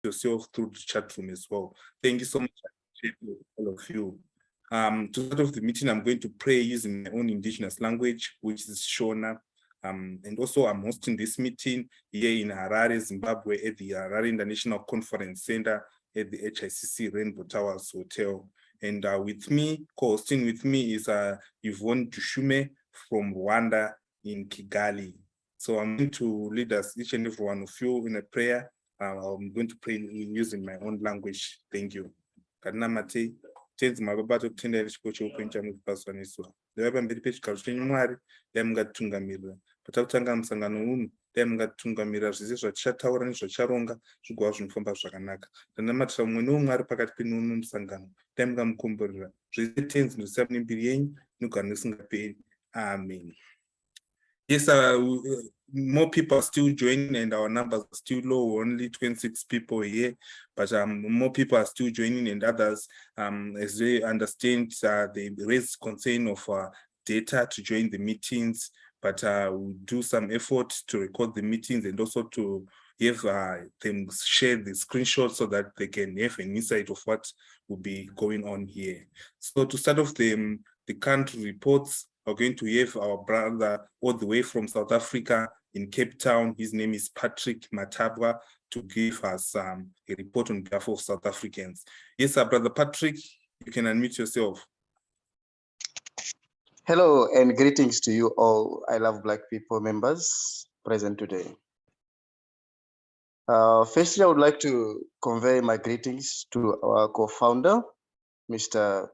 yourself through the chat room as well. Thank you so much, all of you. To start off the meeting, I'm going to pray using my own indigenous language, which is Shona. And also I'm hosting this meeting here in Harare, Zimbabwe, at the Harare International Conference Center at the HICC Rainbow Towers Hotel. And with me, co-hosting with me is Yvonne Dushume from Rwanda in Kigali. So I'm going to lead us, each and every one of you, in a prayer. I'm going to pray using my own language. Thank you. Kadinamate, tenzi mababato kutendera chipo cheupenyu chamukupaswaniswa. Ndava pamberi pechigaro chenyu Mwari, dai mungatitungamirira. Patakutanga musangano uno, dai mungatitungamirira zvese zvatichataura nezvacharonga zvigova zvinofamba zvakanaka. Ndanamatira mumwe neumwe pakati penyu musangano, dai mungamukomborera. Zvese tenzi ndosisa mbiri yenyu, inogara nesingaperi. Amen. Yes, more people are still joining and our numbers are still low, only 26 people here, but more people are still joining and others, as they understand, they raise concern of data to join the meetings, but we'll do some effort to record the meetings and also to have them share the screenshots so that they can have an insight of what will be going on here. So to start off the country reports, we're going to have our brother all the way from South Africa in Cape Town. His name is Patrick Matabwa, to give us a report on behalf of South Africans. Yes, sir, Brother Patrick, you can unmute yourself. Hello and greetings to you all I Love Black People members present today. Firstly, I would like to convey my greetings to our co-founder, Mr.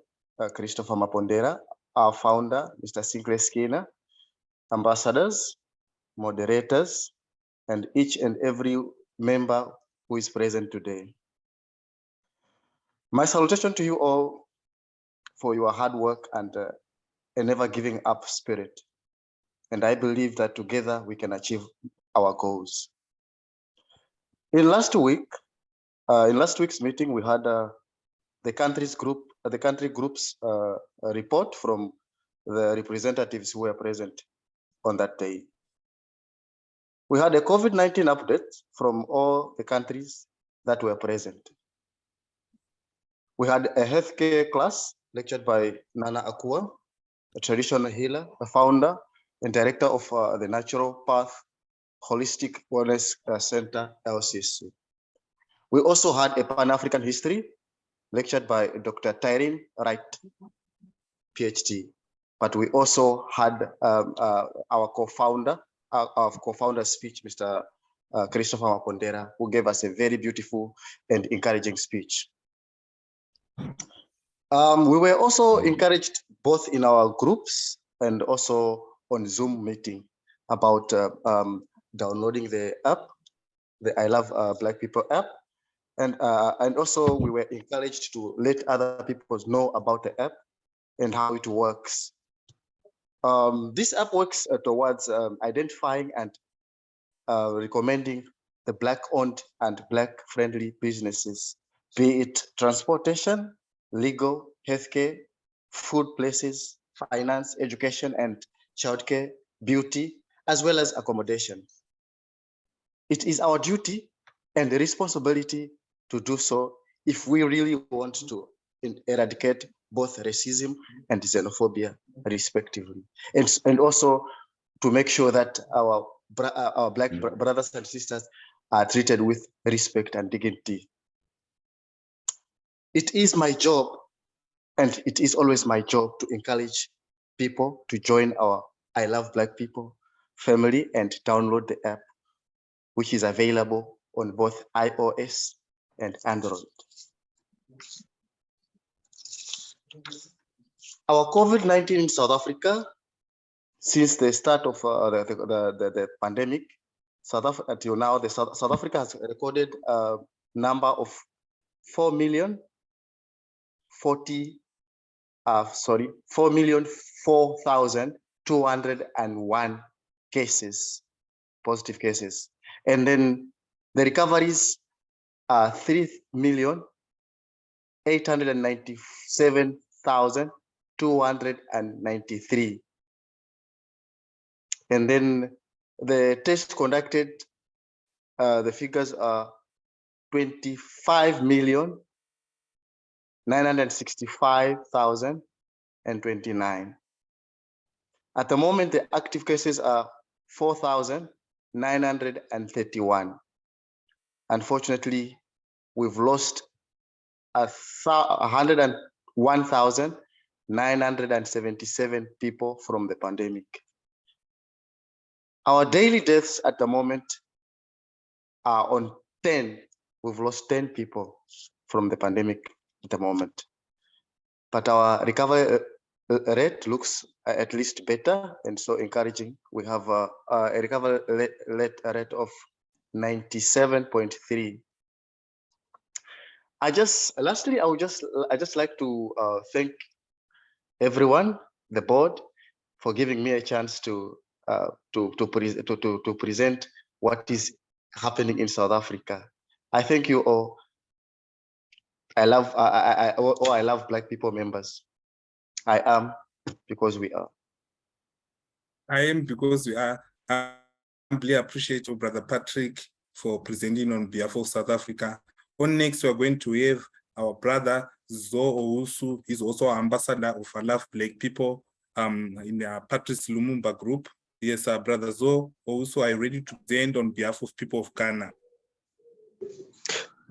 Christopher Mapondera, our founder, Mr. Sinclair Skinner, ambassadors, moderators, and each and every member who is present today. My salutation to you all for your hard work and a never giving up spirit. And I believe that together we can achieve our goals. In last week's meeting, we had the country group's report from the representatives who were present on that day. We had a COVID-19 update from all the countries that were present. We had a healthcare class lectured by Nana Akua, a traditional healer, a founder and director of the Natural Path Holistic Wellness Center, LCC. We also had a Pan-African history lectured by Dr. Tyrene Wright, PhD. But we also had our co-founder speech, Mr. Christopher Mapondera, who gave us a very beautiful and encouraging speech. We were also encouraged both in our groups and also on Zoom meeting about downloading the app, the I Love Black People app. And also we were encouraged to let other people know about the app and how it works. This app works towards identifying and recommending the Black-owned and Black-friendly businesses, be it transportation, legal, healthcare, food places, finance, education, and childcare, beauty, as well as accommodation. It is our duty and the responsibility to do so if we really want to eradicate both racism and xenophobia, respectively, and also to make sure that our Black brothers and sisters are treated with respect and dignity. It is my job, and it is always my job, to encourage people to join our I Love Black People family and download the app, which is available on both iOS and Android. Our COVID-19 in South Africa, since the start of the pandemic, until now, South Africa has recorded a number of 4,004,201 cases, positive cases. And then the recoveries are 3,897,293. And then the test conducted, the figures are 25,965,029. At the moment, the active cases are 4,931. Unfortunately, we've lost 101,977 people from the pandemic. Our daily deaths at the moment are on 10. We've lost 10 people from the pandemic at the moment. But our recovery rate looks at least better and so encouraging. We have a recovery rate of 97.3. Lastly, I just like to thank everyone, the board, for giving me a chance to present what is happening in South Africa. I thank you all. I love Black people members. I am because we are. I am because we are. I humbly appreciate you, Brother Patrick, for presenting on behalf of South Africa. On next, we are going to have our brother Zo Owusu. He's also our ambassador of I Love Black People in the Patrice Lumumba group. Yes, our brother Zo Owusu, are you ready to present on behalf of people of Ghana?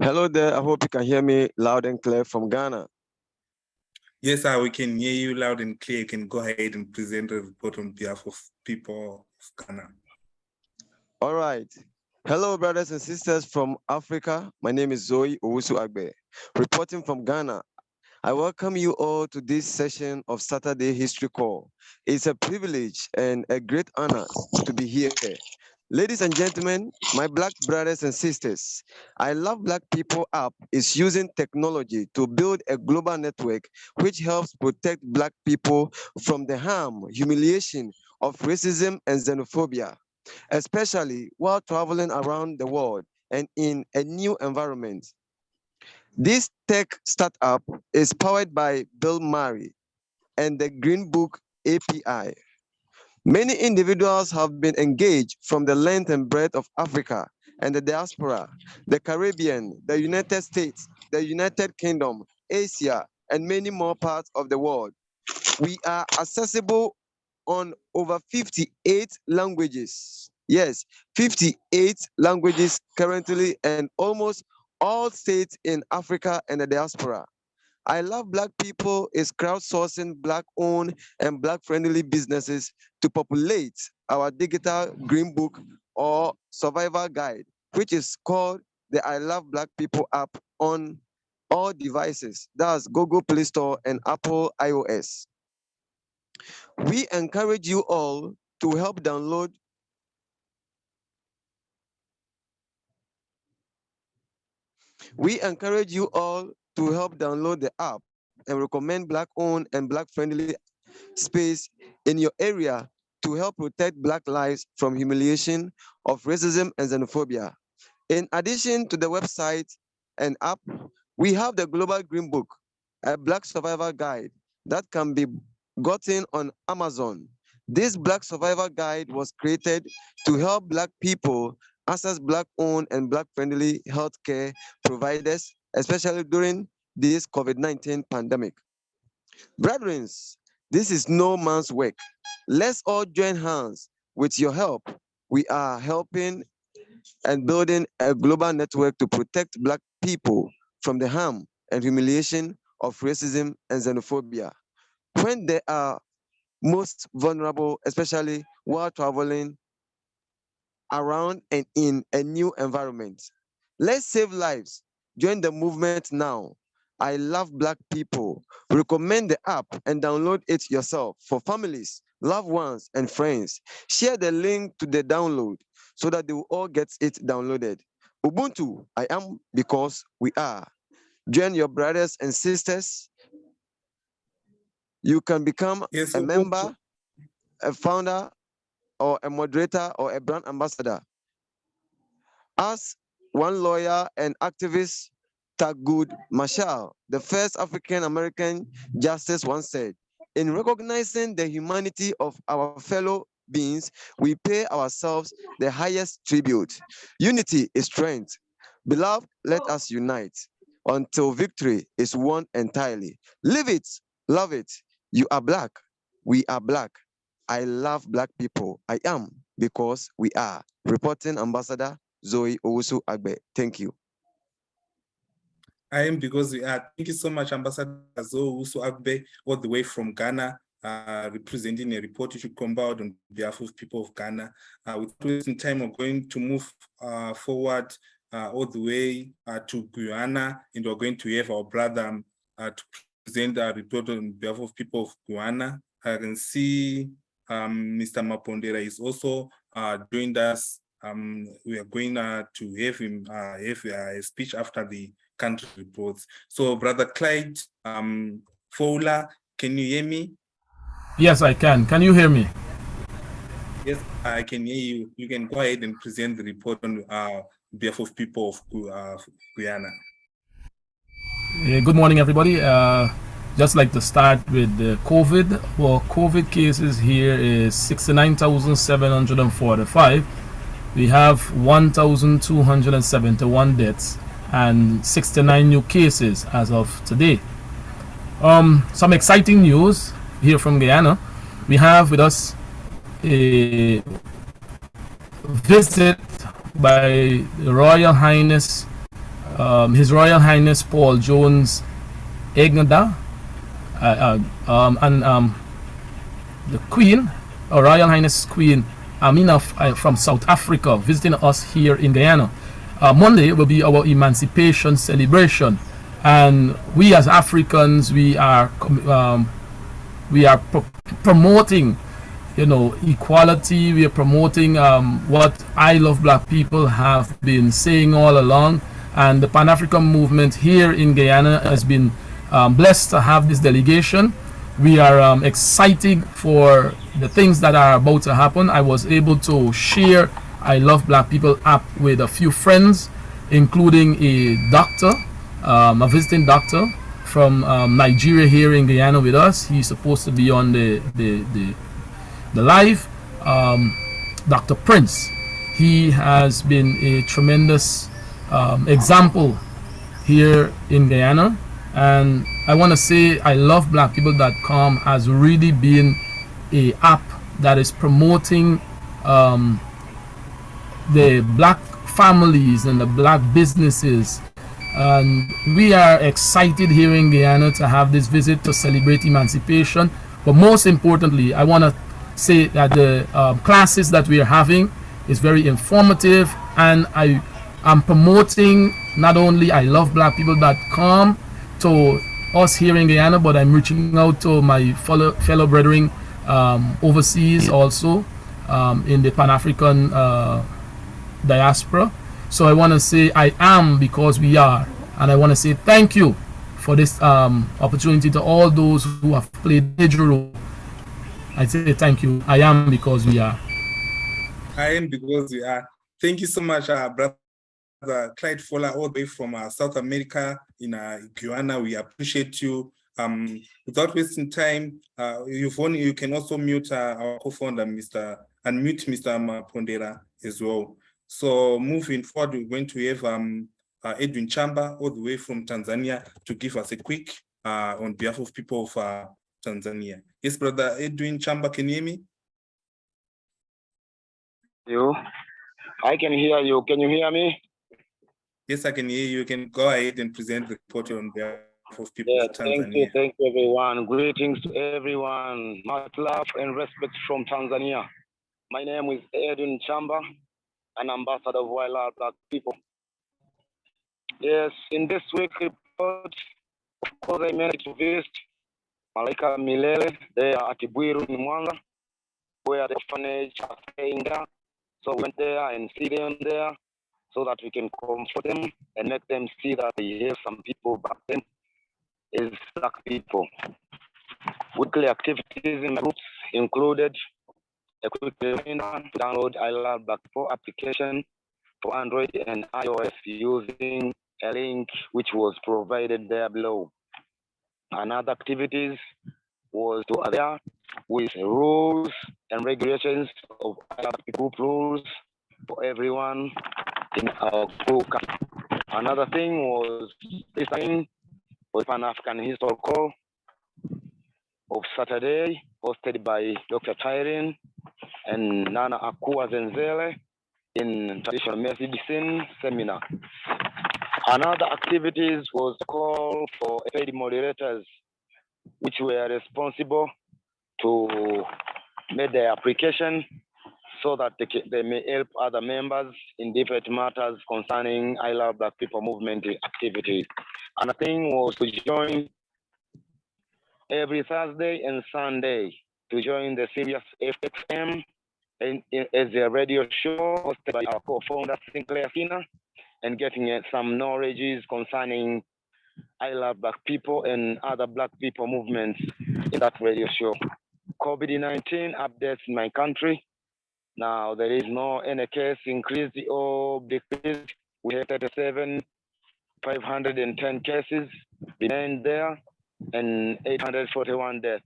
Hello there. I hope you can hear me loud and clear from Ghana. Yes, sir, we can hear you loud and clear. You can go ahead and present a report on behalf of people of Ghana. All right. Hello, brothers and sisters from Africa. My name is Zoe Owusu Agbe, reporting from Ghana. I welcome you all to this session of Saturday History Call. It's a privilege and a great honor to be here. Ladies and gentlemen, my Black brothers and sisters, I Love Black People app is using technology to build a global network which helps protect Black people from the harm, humiliation of racism and xenophobia, especially while traveling around the world and in a new environment. This tech startup is powered by Bill Murray and the Green Book API. Many individuals have been engaged from the length and breadth of Africa and the diaspora, the Caribbean, the United States, the United Kingdom, Asia, and many more parts of the world. We are accessible on over 58 languages. Yes, 58 languages currently, and almost all states in Africa and the diaspora. I Love Black People is crowdsourcing Black-owned and Black-friendly businesses to populate our digital Green Book or Survivor Guide, which is called the I Love Black People app on all devices. That's Google Play Store and Apple iOS. We encourage you all to help download the app and recommend Black-owned and Black-friendly space in your area to help protect Black lives from humiliation of racism and xenophobia. In addition to the website and app, we have the Global Green Book, a Black Survivor Guide that can be gotten on Amazon. This Black Survivor Guide was created to help Black people access Black-owned and Black-friendly healthcare providers, especially during this COVID-19 pandemic. Brethren, this is no man's work. Let's all join hands. With your help, we are helping and building a global network to protect Black people from the harm and humiliation of racism and xenophobia when they are most vulnerable, especially while traveling around and in a new environment. Let's save lives. Join the movement now. I Love Black People. Recommend the app and download it yourself for families, loved ones, and friends. Share the link to the download so that they will all get it downloaded. Ubuntu, I am because we are. Join your brothers and sisters. You can become a member, a founder, or a moderator, or a brand ambassador. As one lawyer and activist, Thurgood Marshall, the first African-American justice, once said, in recognizing the humanity of our fellow beings, we pay ourselves the highest tribute. Unity is strength. Beloved, let us unite until victory is won entirely. Live it, love it. You are black. We are black. I love black people. I am because we are. Reporting Ambassador Zoe Owusu Agbe. Thank you. I am because we are. Thank you so much, Ambassador Zoe Owusu Agbe, all the way from Ghana, representing a report you should come out on behalf of people of Ghana. With wasting time, we're going to move forward all the way to Guyana, and we're going to have our brother to present a report on behalf of people of Guyana. I can see Mr. Mapondera is also joined us. We are going to have him have a speech after the country reports. So, Brother Clyde Fowler, can you hear me? Yes, I can. Can you hear me? Yes, I can hear you. You can go ahead and present the report on behalf of people of Guyana. Good morning, everybody. Just like to start with the COVID. Well, COVID cases here is 69,745. We have 1,271 deaths and 69 new cases as of today. Some exciting news here from Guyana. We have with us a visit by Royal Highness, His Royal Highness Paul Jones Egnada, and the Queen, Royal Highness Queen Amina from South Africa, visiting us here in Guyana. Monday will be our emancipation celebration, and we as Africans, we are promoting, equality. We are promoting what I Love Black People have been saying all along, and the Pan-African movement here in Guyana has been blessed to have this delegation. We are excited for the things that are about to happen. I was able to share I Love Black People app with a few friends, including a doctor, a visiting doctor from Nigeria here in Guyana with us. He's supposed to be on the live. Dr. Prince, he has been a tremendous example here in Guyana, and I want to say iloveblackpeople.com has really been a app that is promoting the black families and the black businesses, and we are excited here in Guyana to have this visit to celebrate emancipation. But most importantly, I want to say that the classes that we are having is very informative, and I am promoting not only iloveblackpeople.com to us here in Guyana, but I'm reaching out to my fellow brethren overseas also in the Pan-African diaspora. So I want to say I am because we are, and I want to say thank you for this opportunity to all those who have played a major role. I say thank you. I am because we are. I am because we are. Thank you so much, Brother Clyde Fowler, all the way from South America in Guyana. We appreciate you. Without wasting time, you can also mute our co-founder, Mr. Mapondera as well. So moving forward, we're going to have Edwin Chamba, all the way from Tanzania, to give us a quick on behalf of people of Tanzania. Yes, Brother Edwin Chamba, can you hear me? I can hear you. Can you hear me? Yes, I can hear you. You can go ahead and present the report on behalf of people of Tanzania. Thank you, everyone. Greetings to everyone. Much love and respect from Tanzania. My name is Edwin Chamba, an ambassador of Wild Black People. Yes, in this week report, of course, I managed to visit Malaika Milele, there at Bwiru in Mwanga, where the orphanage are staying there. So we went there and see them there so that we can comfort them and make them see that they have some people back then is black people. Weekly activities in groups included a quick reminder to download I Love Black People application for Android and iOS using a link which was provided there below. Another activities was to adhere with rules and regulations of group rules for everyone in our group. Another thing was listening for Pan-African Historical of Saturday, hosted by Dr. Tyrin and Nana Akua Zenzele in traditional medicine seminar. Another activities was call for paid moderators, which were responsible to make their application so that they may help other members in different matters concerning I Love Black People movement activities. Another thing was to join every Thursday and Sunday to join the Sirius FXM as a radio show hosted by our co-founder Sinclair Sina, and getting some knowledges concerning I Love Black People and other Black people movements in that radio show. COVID-19 updates in my country. Now there is no any case increased or decreased. We have 37,510 cases remain there and 841 deaths.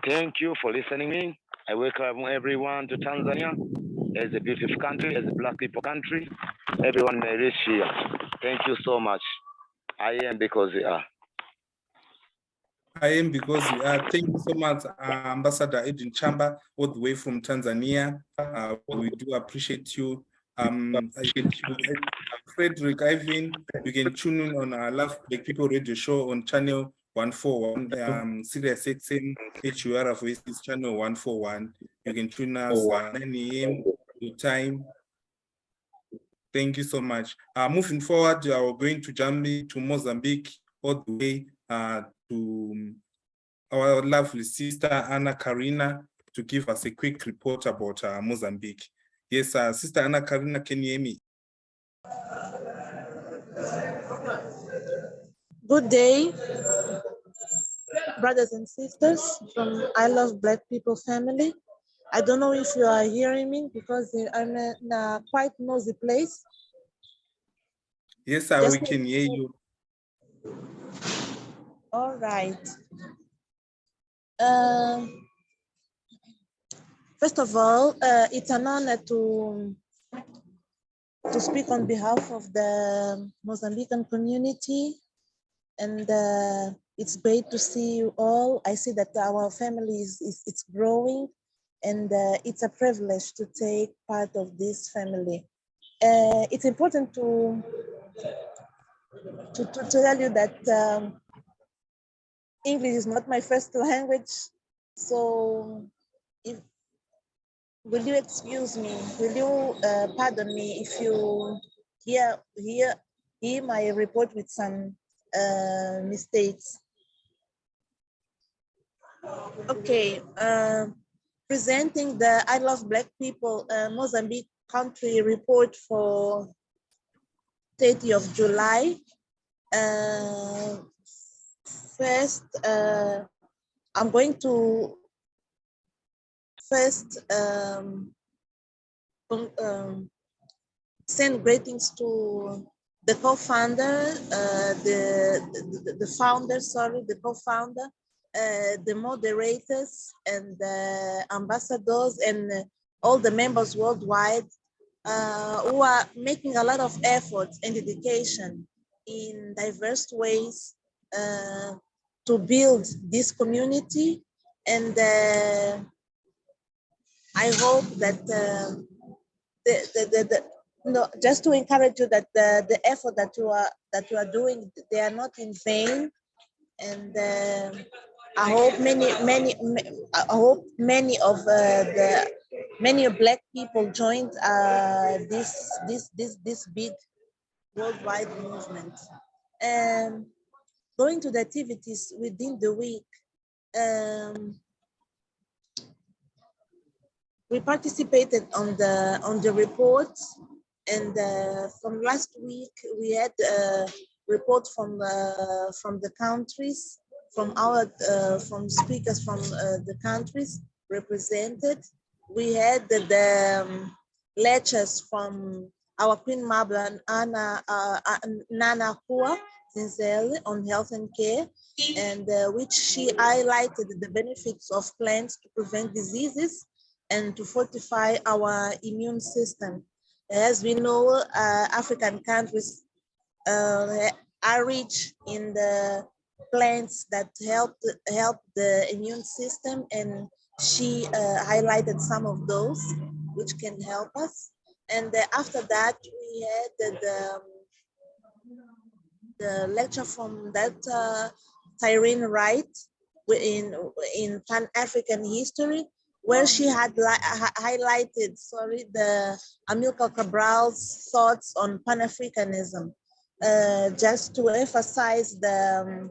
Thank you for listening me. I welcome everyone to Tanzania as a beautiful country, as a Black people country. Everyone may reach here. Thank you so much. I am because we are. I am because we are. Thank you so much, Ambassador Edwin Chamba, all the way from Tanzania. We do appreciate you. Frederick Ivan, you can tune in on our Love Black People radio show on channel 141, Sirius XM, HUR Voices channel 141. You can tune us 9 a.m. to time. Thank you so much. Moving forward, we're going to jump to Mozambique all the way to our lovely sister Anna Karina to give us a quick report about Mozambique. Yes, Sister Anna Karina, can you hear me? Good day, brothers and sisters from I Love Black People family. I don't know if you are hearing me because I'm in a quite noisy place. Yes, sir, we can hear you. All right. First of all, it's an honor to speak on behalf of the Mozambican community, and it's great to see you all. I see that our family it's growing, and it's a privilege to take part of this family. It's important to tell you that English is not my first language, so will you excuse me? Will you pardon me if you hear my report with some mistakes? Okay, presenting the I Love Black People Mozambique country report for 30th of July. First, I'm going to send greetings to the co-founder, the co-founder, the moderators, and the ambassadors, and all the members worldwide who are making a lot of effort and dedication in diverse ways to build this community. And I hope that just to encourage you that the effort that you are doing, they are not in vain. And I hope many of Black people joined this big worldwide movement. Going to the activities within the week, we participated on the reports, and from last week we had a report from the countries, from speakers from the countries represented. We had the lectures from our Queen Mabla Nana Kua Zinzele on health and care, and which she highlighted the benefits of plants to prevent diseases and to fortify our immune system. As we know, African countries are rich in the plants that help the immune system, and she highlighted some of those which can help us. And after that, we had the lecture from that Tyrene Wright in Pan-African history, where she had highlighted, the Amilcar Cabral's thoughts on Pan-Africanism, just to emphasize the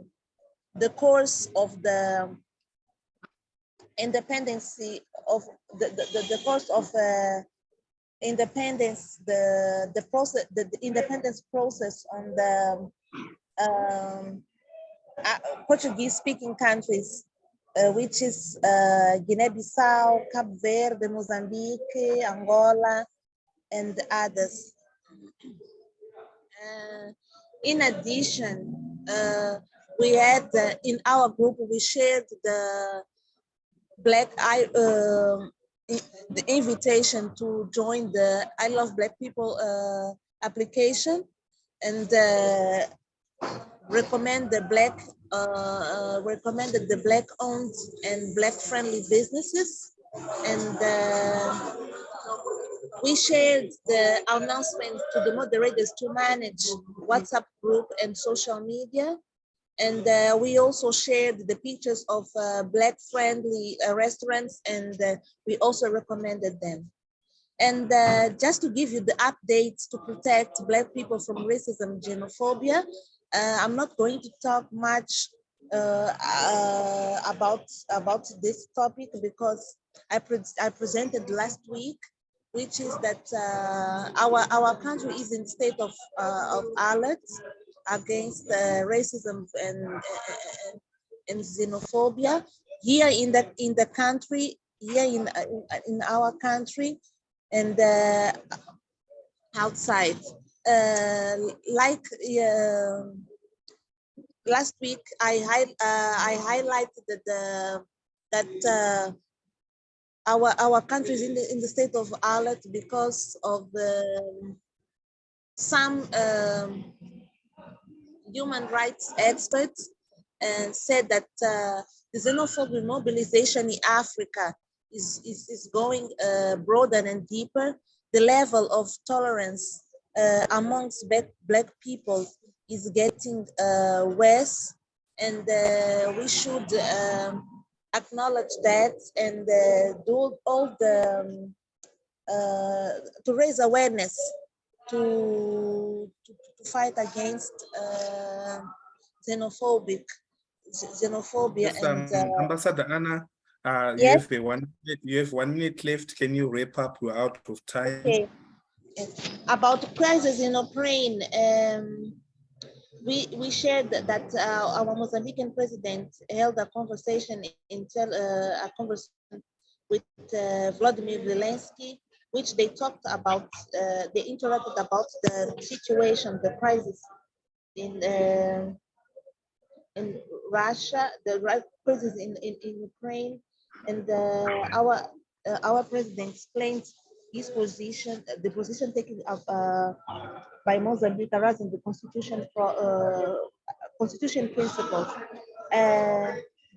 course of the independency of the course of independence, the process, the independence process on the Portuguese-speaking countries, which is Guinea-Bissau, Cape Verde, Mozambique, Angola, and others. In addition, we had in our group, we shared the the invitation to join the I Love Black People application, and recommended the Black-owned and Black-friendly businesses, and we shared the announcement to the moderators to manage WhatsApp group and social media. And we also shared the pictures of Black-friendly restaurants, and we also recommended them. And just to give you the updates to protect Black people from racism and xenophobia, I'm not going to talk much about this topic, because I presented last week, which is that our country is in state of alert against racism and xenophobia here in the country, here in our country, and outside. Last week, I highlighted that our country is in the state of alert because of some human rights experts said that the xenophobic mobilization in Africa is going broader and deeper. The level of tolerance amongst Black people is getting worse, and we should acknowledge that and do all the to raise awareness to fight against xenophobia. Yes, and Ambassador Anna, yes? you have 1 minute left. Can you wrap up? We're out of time. Okay. About crisis in Ukraine, we shared that our Mozambican president held a conversation with Vladimir Zelensky, which they talked about, they interacted about the situation, the crisis in Russia, the crisis in Ukraine, and our president explained his position, the position taken up by Mozambique around the constitution principles.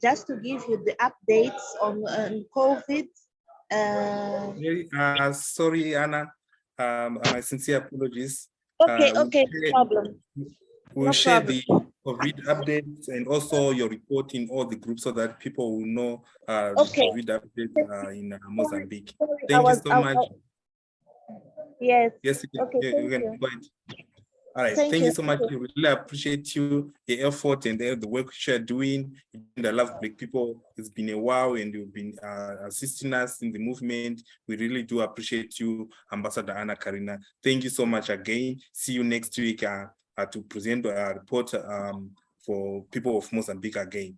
Just to give you the updates on COVID. Sorry, Anna. My sincere apologies. Okay, no problem. We'll share the COVID updates and also your report in all the groups so that people will know the COVID update in Mozambique. Thank you so much. Yes. Yes, you can go ahead. All right, thank you so much. We really appreciate your effort and the work you're doing. I love Black people. It's been a while and you've been assisting us in the movement. We really do appreciate you, Ambassador Anna Karina. Thank you so much again. See you next week to present a report for people of Mozambique again.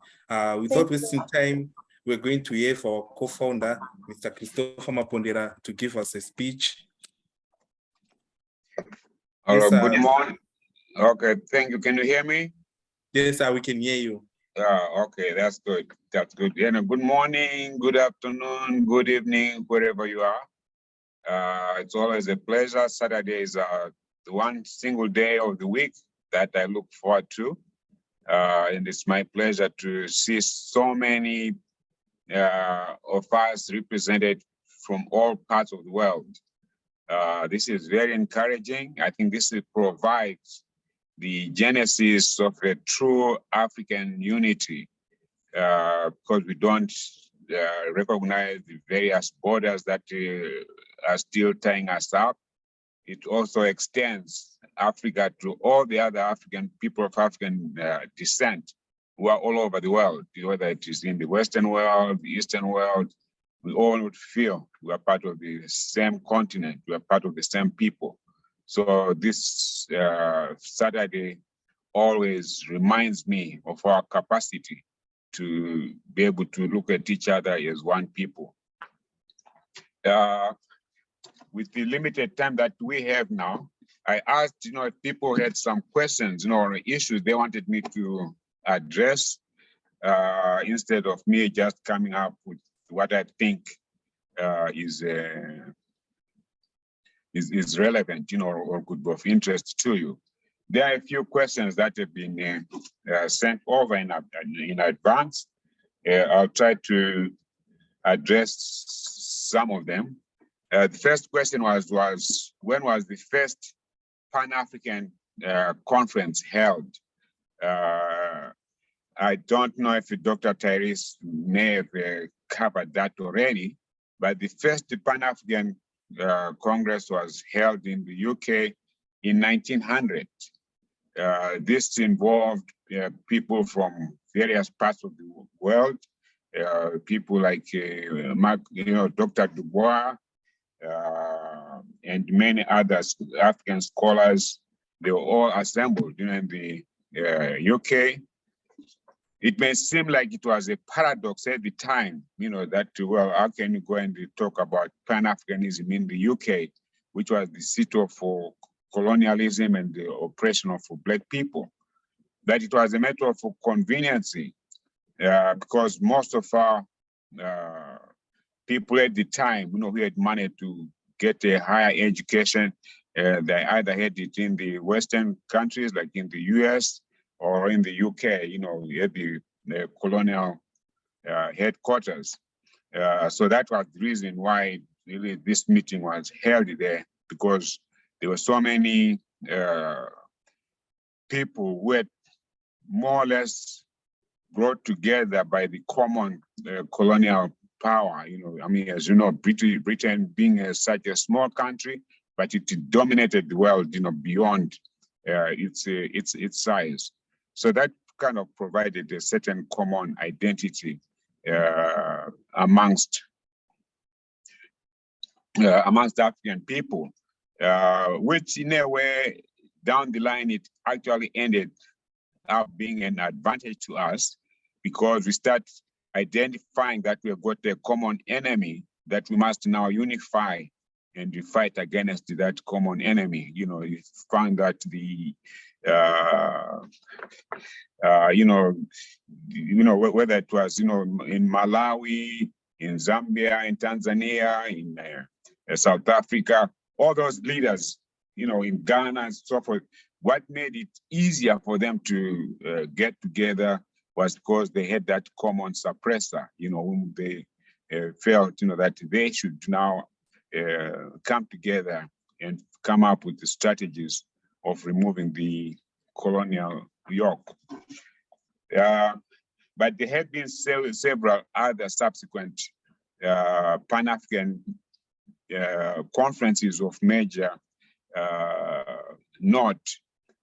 Without wasting time, we're going to hear for our co-founder, Mr. Christopher Mapondera, to give us a speech. Hello, good morning. Okay, thank you. Can you hear me? Yes, sir, we can hear you. Okay, that's good. That's good. Good morning, good afternoon, good evening, wherever you are. It's always a pleasure. Saturday is the one single day of the week that I look forward to. And it's my pleasure to see so many of us represented from all parts of the world. This is very encouraging. I think this provides the genesis of a true African unity, because we don't recognize the various borders that are still tying us up. It also extends Africa to all the other African people of African descent who are all over the world, whether it is in the Western world, the Eastern world. We all would feel we are part of the same continent, we are part of the same people. So this Saturday always reminds me of our capacity to be able to look at each other as one people. With the limited time that we have now, I asked, if people had some questions, or issues they wanted me to address, instead of me just coming up with what I think is relevant, or could be of interest to you. There are a few questions that have been sent over in advance. I'll try to address some of them. The first question was when was the first Pan-African conference held? I don't know if Dr. Tyrese may have covered that already, but the first Pan-African Congress was held in the UK in 1900. This involved people from various parts of the world, people like Dr. Dubois, and many other African scholars. They were all assembled in the UK. It may seem like it was a paradox at the time, that, well, how can you go and talk about Pan-Africanism in the UK, which was the seat of colonialism and the oppression of Black people? That it was a matter of convenience, because most of our people at the time, who had money to get a higher education, they either had it in the Western countries, like in the US, or in the UK, at the colonial headquarters. So that was the reason why really this meeting was held there, because there were so many people who had more or less brought together by the common colonial power. As you know, Britain being such a small country, but it dominated the world, beyond its size. So that kind of provided a certain common identity amongst African people, which in a way, down the line, it actually ended up being an advantage to us, because we start identifying that we've got a common enemy that we must now unify and we fight against that common enemy. You find that the whether it was in Malawi, in Zambia, in Tanzania, in South Africa, all those leaders, in Ghana and so forth, what made it easier for them to get together was because they had that common suppressor, whom they felt, that they should now come together and come up with the strategies of removing the colonial yoke. But there have been several other subsequent Pan-African conferences of major note,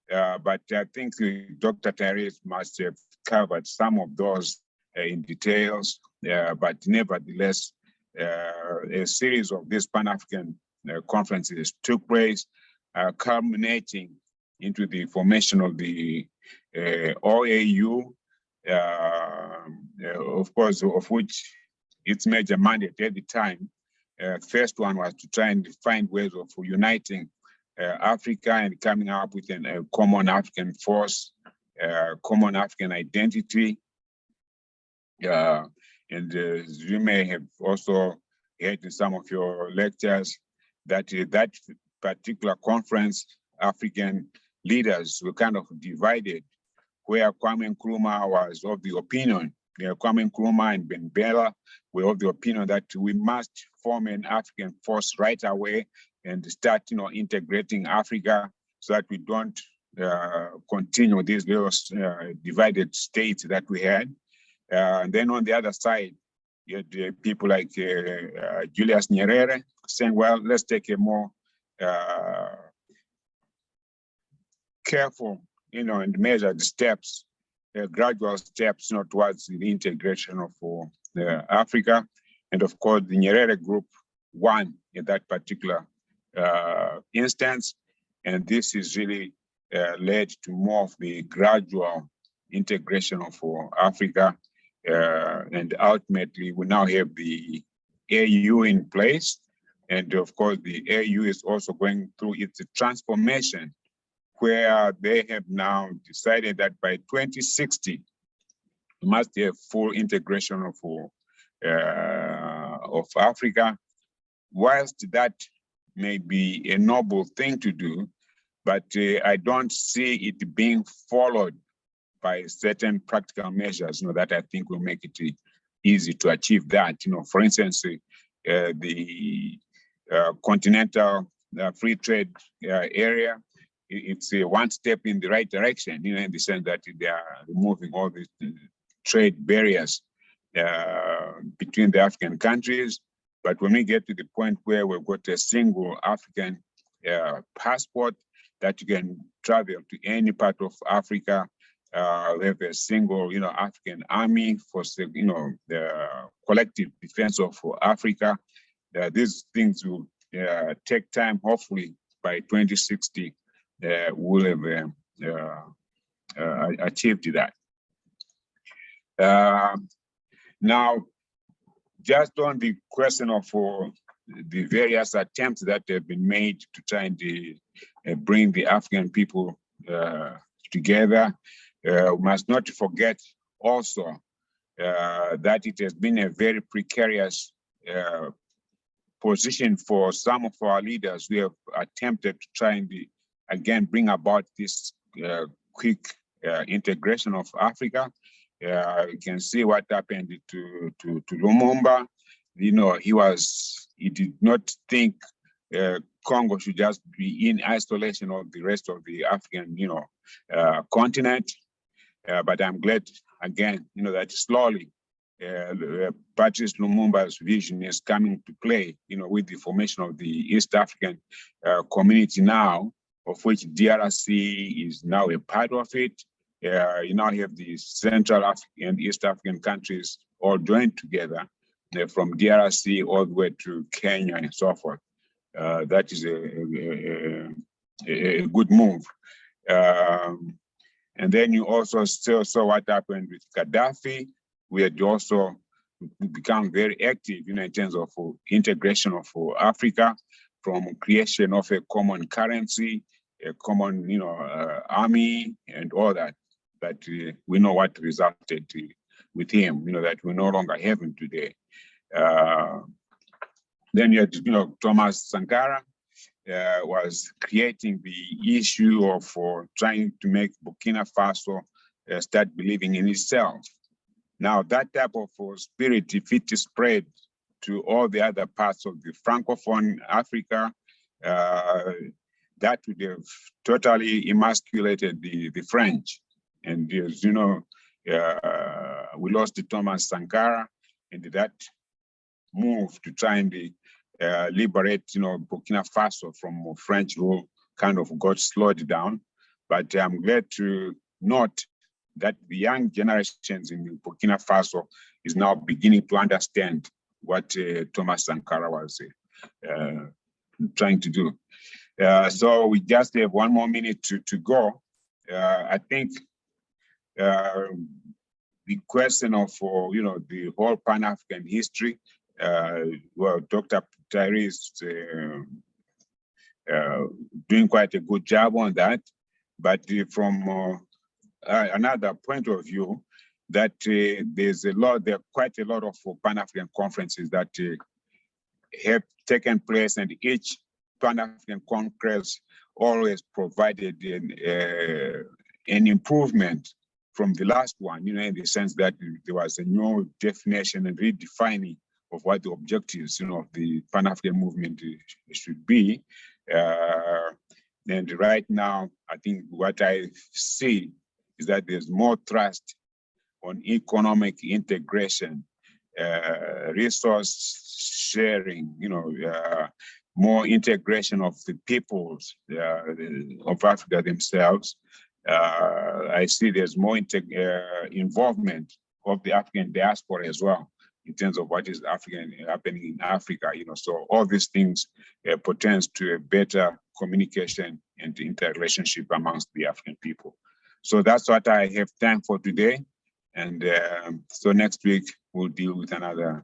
but I think Dr. Tyrese must have covered some of those in details, but nevertheless, a series of these Pan-African conferences took place, culminating into the formation of the OAU, of course, of which its major mandate at the time, first one was to try and find ways of uniting Africa and coming up with a common African force, common African identity. And you may have also heard in some of your lectures, that that particular conference, African leaders were kind of divided, where Kwame Nkrumah was of the opinion, Kwame Nkrumah and Ben Bella were of the opinion that we must form an African force right away and start, integrating Africa so that we don't continue these little divided states that we had. And then on the other side, you had people like Julius Nyerere saying, well, let's take a more careful, and measured steps, gradual steps, towards the integration of Africa. And of course, the Nyerere group won in that particular instance. And this is really led to more of the gradual integration of Africa. And ultimately, we now have the AU in place. And of course, the AU is also going through its transformation, where they have now decided that by 2060, we must have full integration of Africa. Whilst that may be a noble thing to do, but I don't see it being followed by certain practical measures, that I think will make it easy to achieve that. For instance, the continental free trade area, it's one step in the right direction, in the sense that they are removing all these trade barriers between the African countries. But when we get to the point where we've got a single African passport that you can travel to any part of Africa, we have a single, African army for, the collective defense of Africa. These things will take time. Hopefully, by 2060, we'll have achieved that. Now, just on the question of the various attempts that have been made to try and bring the African people together, we must not forget also that it has been a very precarious position for some of our leaders who have attempted to try and again bring about this quick integration of Africa. You can see what happened to Lumumba. He did not think Congo should just be in isolation of the rest of the African, continent. But I'm glad, again, that slowly Patrice Lumumba's vision is coming to play, with the formation of the East African community now, of which DRC is now a part of it. You now have the Central African and East African countries all joined together, from DRC all the way to Kenya and so forth. That is a good move. And then you also still saw what happened with Gaddafi. We had also become very active, in terms of integration of Africa, from creation of a common currency, a common, army, and all that. That we know what resulted with him, that we no longer have him today. Then you had, Thomas Sankara was creating the issue of trying to make Burkina Faso start believing in itself. Now, that type of spirit, if it is spread to all the other parts of the Francophone Africa, that would have totally emasculated the French. And as you know, we lost Thomas Sankara, and that move to try and liberate, Burkina Faso from French rule kind of got slowed down. But I'm glad to note that the young generations in Burkina Faso is now beginning to understand what Thomas Sankara was trying to do. So we just have one more minute to go. I think the question of, the whole Pan-African history, well, Dr. Tyree is doing quite a good job on that. But from another point of view, that there are quite a lot of Pan-African conferences that have taken place, and each Pan-African Congress always provided an improvement from the last one, you know, in the sense that there was a new definition and redefining of what the objectives, you know, of the Pan-African movement should be. And right now, I think what I see is that there's more trust on economic integration, resource sharing, you know, more integration of the peoples of Africa themselves. I see there's more involvement of the African diaspora as well, in terms of what is happening in Africa, you know, so all these things pertains to a better communication and interrelationship amongst the African people. So that's what I have time for today. And so next week we'll deal with another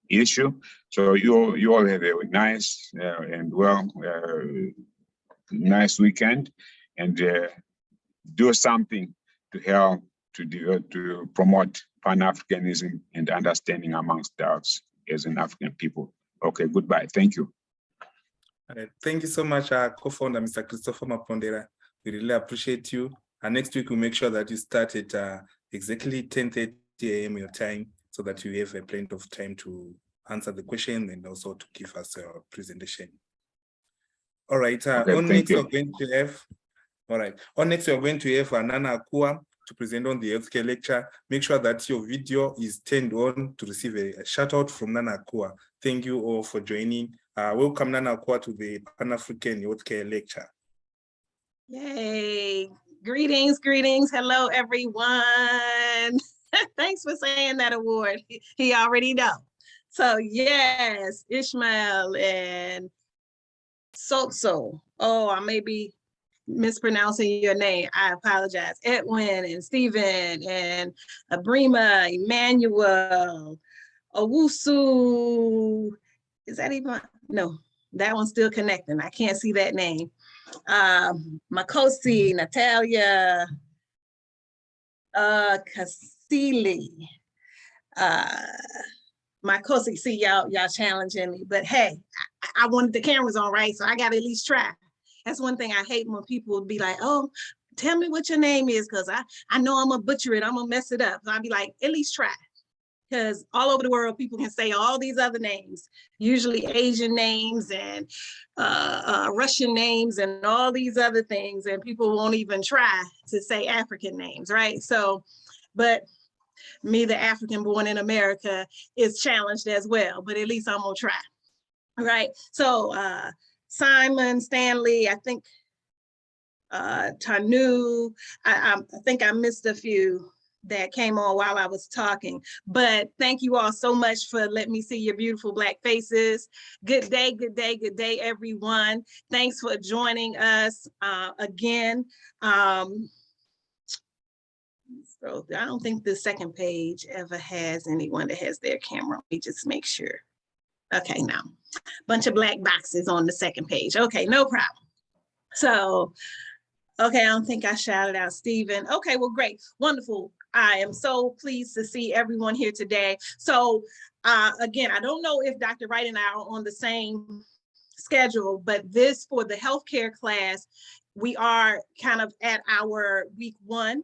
issue. So you all have a nice and nice weekend, and do something to help to promote Pan-Africanism and understanding amongst us as an African people. Okay, goodbye. Thank you. Thank you so much, our co-founder, Mr. Christopher Mapondera. We really appreciate you. And next week, we'll make sure that you start at exactly 10:30 a.m. your time, so that you have plenty of time to answer the question and also to give us a presentation. All right. Okay, On thank next, you. we're going to have. All right. On next, we're going to have Nana Akua to present on the healthcare lecture. Make sure that your video is turned on to receive a shout out from Nana Akua. Thank you all for joining. Welcome Nana Akua to the Pan-African healthcare lecture. Yay. Greetings, greetings. Hello, everyone. Thanks for saying that, Award. He already know. So yes, Ishmael and Sotso. Oh, I may be mispronouncing your name. I apologize. Edwin and Stephen and Abrima, Emmanuel, Owusu. Is that even? No, that one's still connecting. I can't see that name. Makosi, Natalia, Kasili, Makosi. See, y'all challenging me, but hey, I wanted the cameras on, right? So I got to at least try. That's one thing I hate, when people would be like, oh, tell me what your name is, because I know I'm gonna butcher it, I'm gonna mess it up. So I'd be like, at least try. Because all over the world, people can say all these other names, usually Asian names and Russian names and all these other things, and people won't even try to say African names, right? So, but me, the African born in America, is challenged as well, but at least I'm gonna try, right? So Simon, Stanley, I think Tanu, I think I missed a few that came on while I was talking, but thank you all so much for letting me see your beautiful Black faces. Good day, good day, good day, everyone. Thanks for joining us again. So I don't think the second page ever has anyone that has their camera. Let me just make sure. Okay, now, bunch of black boxes on the second page. Okay, no problem. So, okay, I don't think I shouted out Stephen. Okay, well, great, wonderful. I am so pleased to see everyone here today. So again, I don't know if Dr. Wright and I are on the same schedule, but this, for the healthcare class, we are kind of at our week 1.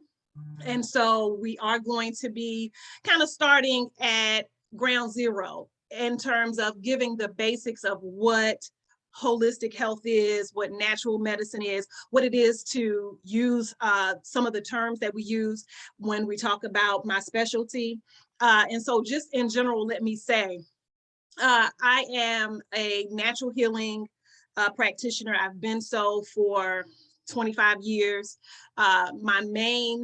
And so we are going to be kind of starting at ground zero in terms of giving the basics of what holistic health is, what natural medicine is, what it is to use some of the terms that we use when we talk about my specialty. And so just in general, let me say, I am a natural healing practitioner. I've been so for 25 years. My main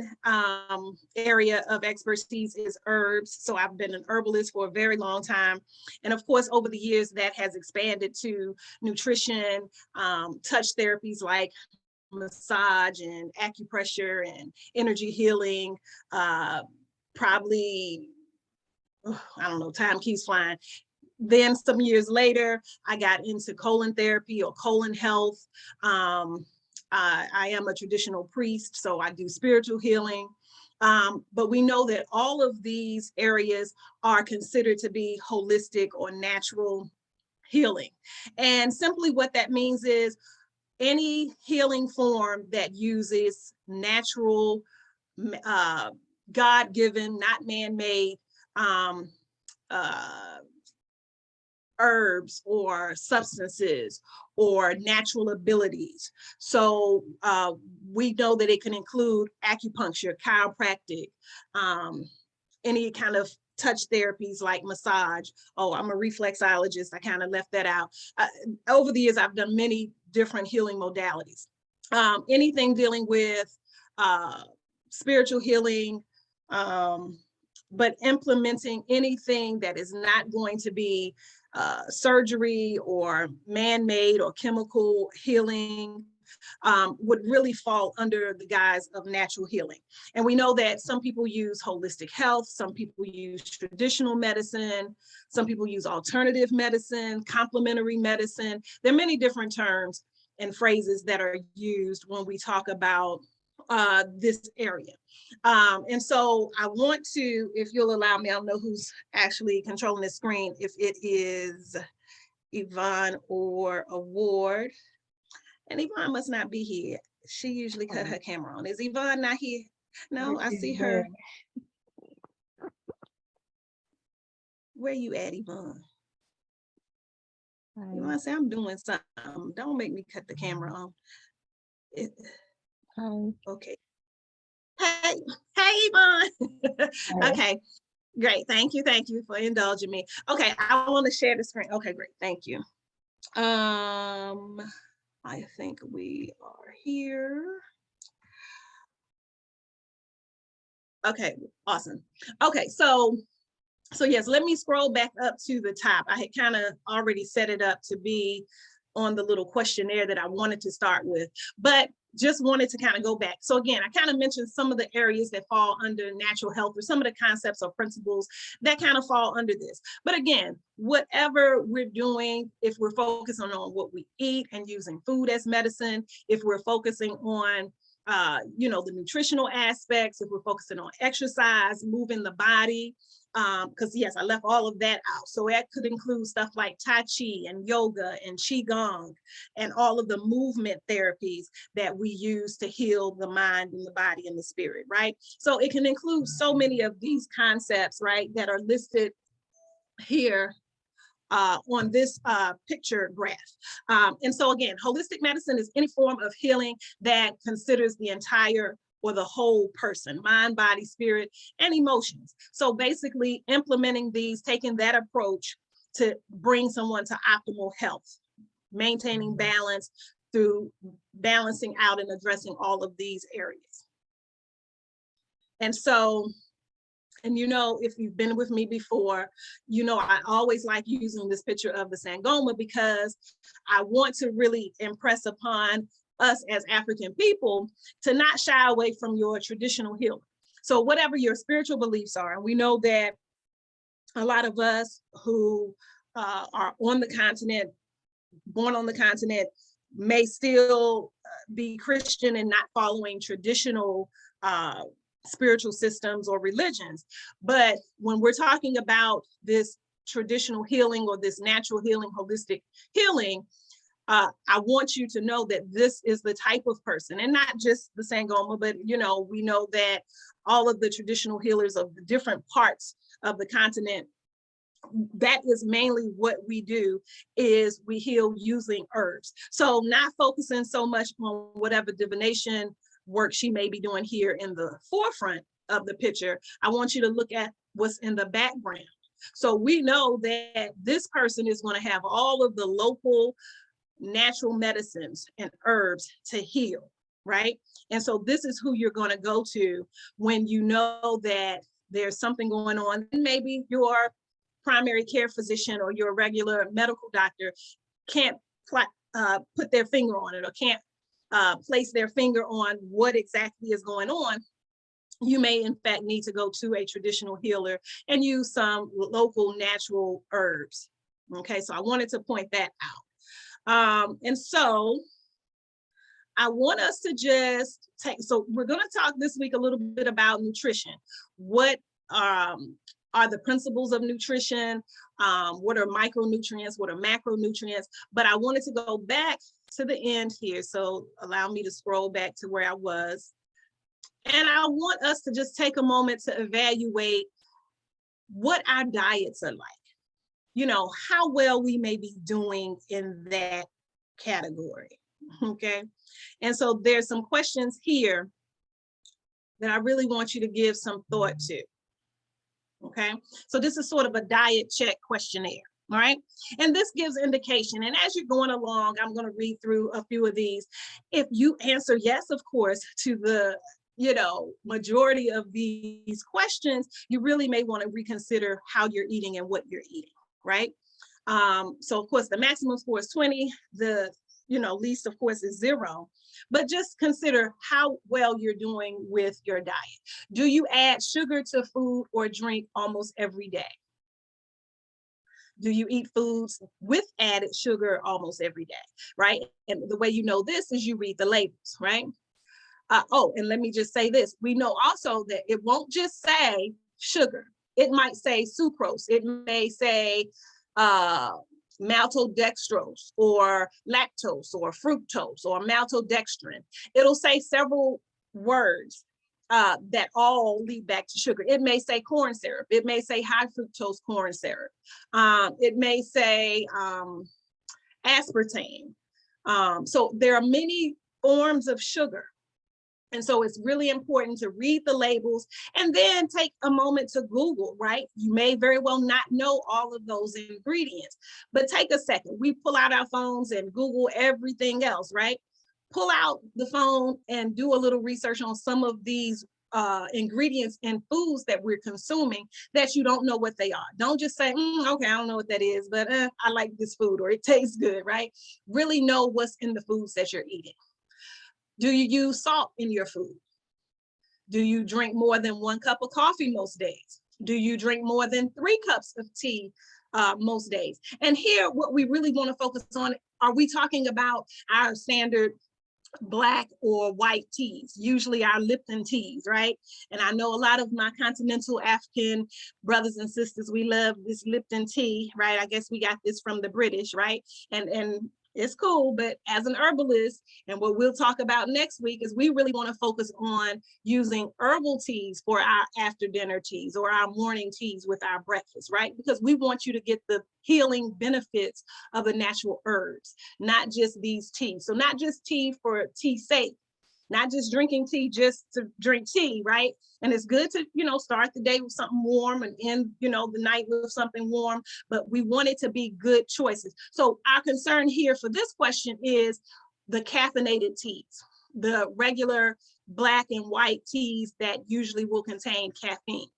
area of expertise is herbs. So I've been an herbalist for a very long time. And of course, over the years, that has expanded to nutrition, touch therapies like massage and acupressure and energy healing. Probably, I don't know, time keeps flying. Then some years later, I got into colon therapy or colon health. I am a traditional priest, so I do spiritual healing. But we know that all of these areas are considered to be holistic or natural healing. And simply what that means is any healing form that uses natural, God-given, not man-made herbs or substances or natural abilities. So we know that it can include acupuncture, chiropractic, any kind of touch therapies like massage. Oh, I'm a reflexologist. I kind of left that out. Over the years, I've done many different healing modalities. Anything dealing with spiritual healing, but implementing anything that is not going to be surgery or man-made or chemical healing would really fall under the guise of natural healing. And we know that some people use holistic health, some people use traditional medicine, some people use alternative medicine, complementary medicine. There are many different terms and phrases that are used when we talk about this area. And so I want to, if you'll allow me, I don't know who's actually controlling the screen, if it is Yvonne or Award. And Yvonne must not be here. She usually cut her camera on. Is Yvonne not here? No, I see her. Where you at, Yvonne? Yvonne say, I'm doing something. Don't make me cut the camera on. Okay. Hey, Yvonne. Okay, great. Thank you for indulging me. Okay, I want to share the screen. Okay, great. Thank you. I think we are here. Okay, awesome. Okay, so yes, let me scroll back up to the top. I had kind of already set it up to be on the little questionnaire that I wanted to start with, but just wanted to kind of go back. So again, I kind of mentioned some of the areas that fall under natural health or some of the concepts or principles that kind of fall under this. But again, whatever we're doing, if we're focusing on what we eat and using food as medicine, if we're focusing on the nutritional aspects, if we're focusing on exercise, moving the body, because yes, I left all of that out. So that could include stuff like Tai Chi and yoga and Qigong and all of the movement therapies that we use to heal the mind and the body and the spirit, right? So it can include so many of these concepts, right, that are listed here on this picture graph. And so again, holistic medicine is any form of healing that considers the entire or the whole person, mind, body, spirit, and emotions. So basically implementing these, taking that approach to bring someone to optimal health, maintaining balance through balancing out and addressing all of these areas. And so, and if you've been with me before, I always like using this picture of the Sangoma because I want to really impress upon us as African people to not shy away from your traditional healing. So whatever your spiritual beliefs are, and we know that a lot of us who are on the continent, born on the continent, may still be Christian and not following traditional spiritual systems or religions. But when we're talking about this traditional healing or this natural healing, holistic healing, I want you to know that this is the type of person, and not just the Sangoma, but we know that all of the traditional healers of the different parts of the continent, that is mainly what we do, is we heal using herbs. So not focusing so much on whatever divination work she may be doing here in the forefront of the picture. I want you to look at what's in the background. So we know that this person is going to have all of the local natural medicines and herbs to heal, right? And so this is who you're going to go to when you know that there's something going on. And maybe your primary care physician or your regular medical doctor can't put their finger on it or can't place their finger on what exactly is going on. You may in fact need to go to a traditional healer and use some local natural herbs. Okay, so I wanted to point that out. And so I want us to just take, so we're going to talk this week a little bit about nutrition. What are are the principles of nutrition, what are micronutrients, what are macronutrients. But I wanted to go back to the end here. So allow me to scroll back to where I was. And I want us to just take a moment to evaluate what our diets are like. You know, how well we may be doing in that category, okay? And so there's some questions here that I really want you to give some thought to, okay? So this is sort of a diet check questionnaire, all right? And this gives indication, and as you're going along, I'm gonna read through a few of these. If you answer yes, of course, to the majority of these questions, you really may wanna reconsider how you're eating and what you're eating. Right? So of course the maximum score is 20, the least of course is 0, but just consider how well you're doing with your diet. Do you add sugar to food or drink almost every day? Do you eat foods with added sugar almost every day, right? And the way you know this is you read the labels, right? Oh, and let me just say this. We know also that it won't just say sugar. It might say sucrose. It may say maltodextrose or lactose or fructose or maltodextrin. It'll say several words that all lead back to sugar. It may say corn syrup. It may say high fructose corn syrup. It may say aspartame. So there are many forms of sugar. And so it's really important to read the labels and then take a moment to Google, right? You may very well not know all of those ingredients, but take a second. We pull out our phones and Google everything else, right? Pull out the phone and do a little research on some of these ingredients in foods that we're consuming that you don't know what they are. Don't just say, okay, I don't know what that is, but I like this food or it tastes good, right? Really know what's in the foods that you're eating. Do you use salt in your food? Do you drink more than 1 cup of coffee most days? Do you drink more than 3 cups of tea most days? And here, what we really want to focus on, are we talking about our standard Black or white teas, usually our Lipton teas, right? And I know a lot of my continental African brothers and sisters, we love this Lipton tea, right? I guess we got this from the British, right? And it's cool, but as an herbalist, and what we'll talk about next week is we really want to focus on using herbal teas for our after dinner teas or our morning teas with our breakfast, right? Because we want you to get the healing benefits of the natural herbs, not just these teas. So not just tea for tea's sake, not just drinking tea just to drink tea, right? And it's good to, start the day with something warm and end, the night with something warm, but we want it to be good choices. So our concern here for this question is the caffeinated teas, the regular Black and white teas that usually will contain caffeine.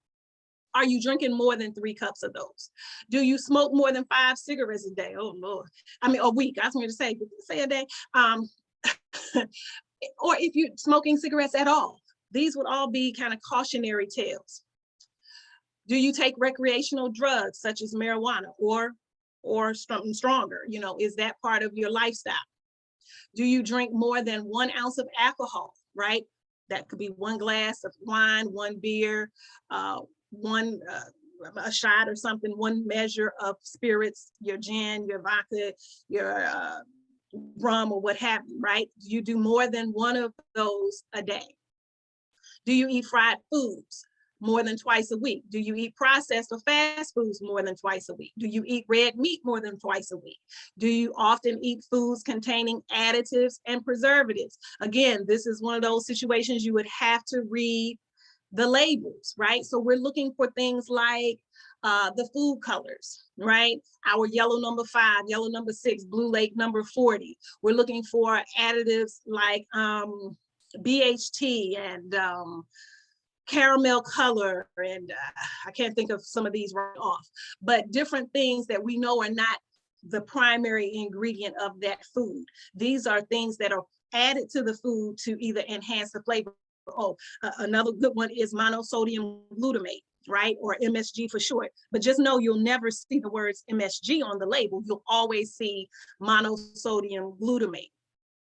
Are you drinking more than 3 cups of those? Do you smoke more than 5 cigarettes a day? Oh, Lord. I mean, a week. I was going to say a day. Or if you're smoking cigarettes at all, these would all be kind of cautionary tales. Do you take recreational drugs such as marijuana or something stronger? Is that part of your lifestyle? Do you drink more than 1 ounce of alcohol, right? That could be 1 glass of wine, 1 beer, a shot or something, 1 measure of spirits, your gin, your vodka, your rum or what have you, right? Do you do more than 1 of those a day? Do you eat fried foods more than twice a week? Do you eat processed or fast foods more than twice a week? Do you eat red meat more than twice a week? Do you often eat foods containing additives and preservatives? Again, this is one of those situations you would have to read the labels, right? So we're looking for things like the food colors, right? Our yellow number 5, yellow number 6, blue lake number 40. We're looking for additives like BHT and caramel color, and I can't think of some of these right off, but different things that we know are not the primary ingredient of that food. These are things that are added to the food to either enhance the flavor. Another good one is monosodium glutamate, right? Or MSG for short. But just know you'll never see the words MSG on the label. You'll always see monosodium glutamate.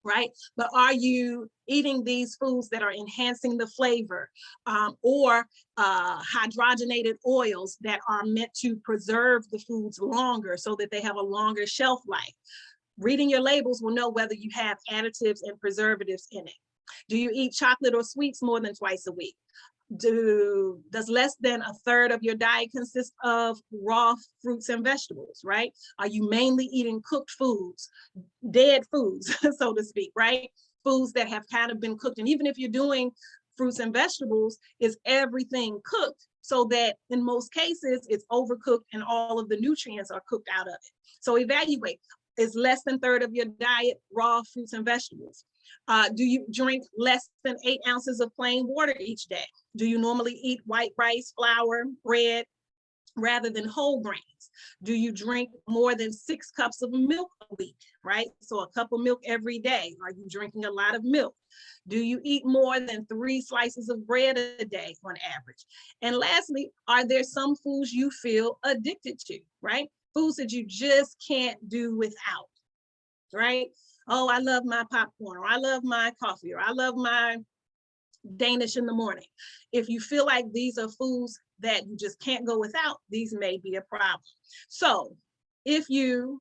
right? But are you eating these foods that are enhancing the flavor, or hydrogenated oils that are meant to preserve the foods longer so that they have a longer shelf life? Reading your labels will know whether you have additives and preservatives in it. Do you eat chocolate or sweets more than twice a week? Does less than a third of your diet consist of raw fruits and vegetables, right? Are you mainly eating cooked foods, dead foods, so to speak, right? Foods that have kind of been cooked. And even if you're doing fruits and vegetables, is everything cooked so that in most cases it's overcooked and all of the nutrients are cooked out of it? So evaluate. Is less than a third of your diet raw fruits and vegetables? Do you drink less than 8 ounces of plain water each day? Do you normally eat white rice, flour, bread, rather than whole grains? Do you drink more than 6 cups of milk a week, right? So a cup of milk every day. Are you drinking a lot of milk? Do you eat more than 3 slices of bread a day on average? And lastly, are there some foods you feel addicted to, right? Foods that you just can't do without, right? Oh, I love my popcorn, or I love my coffee, or I love my Danish in the morning. If you feel like these are foods that you just can't go without, these may be a problem. So if you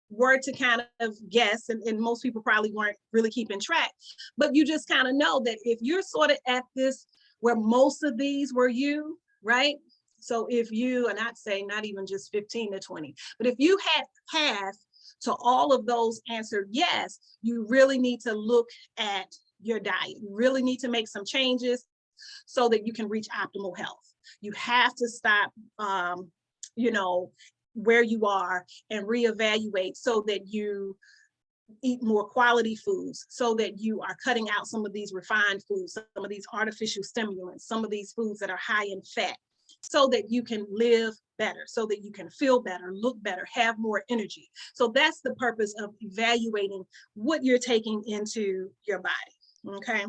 were to kind of guess, and most people probably weren't really keeping track, but you just kind of know that if you're sort of at this where most of these were you, right? So if you, and I'd say not even just 15 to 20, but if you had half to all of those answered yes, you really need to look at your diet. You really need to make some changes so that you can reach optimal health. You have to stop, where you are and reevaluate so that you eat more quality foods, so that you are cutting out some of these refined foods, some of these artificial stimulants, some of these foods that are high in fat, so that you can live better, so that you can feel better, look better, have more energy. So that's the purpose of evaluating what you're taking into your body, okay?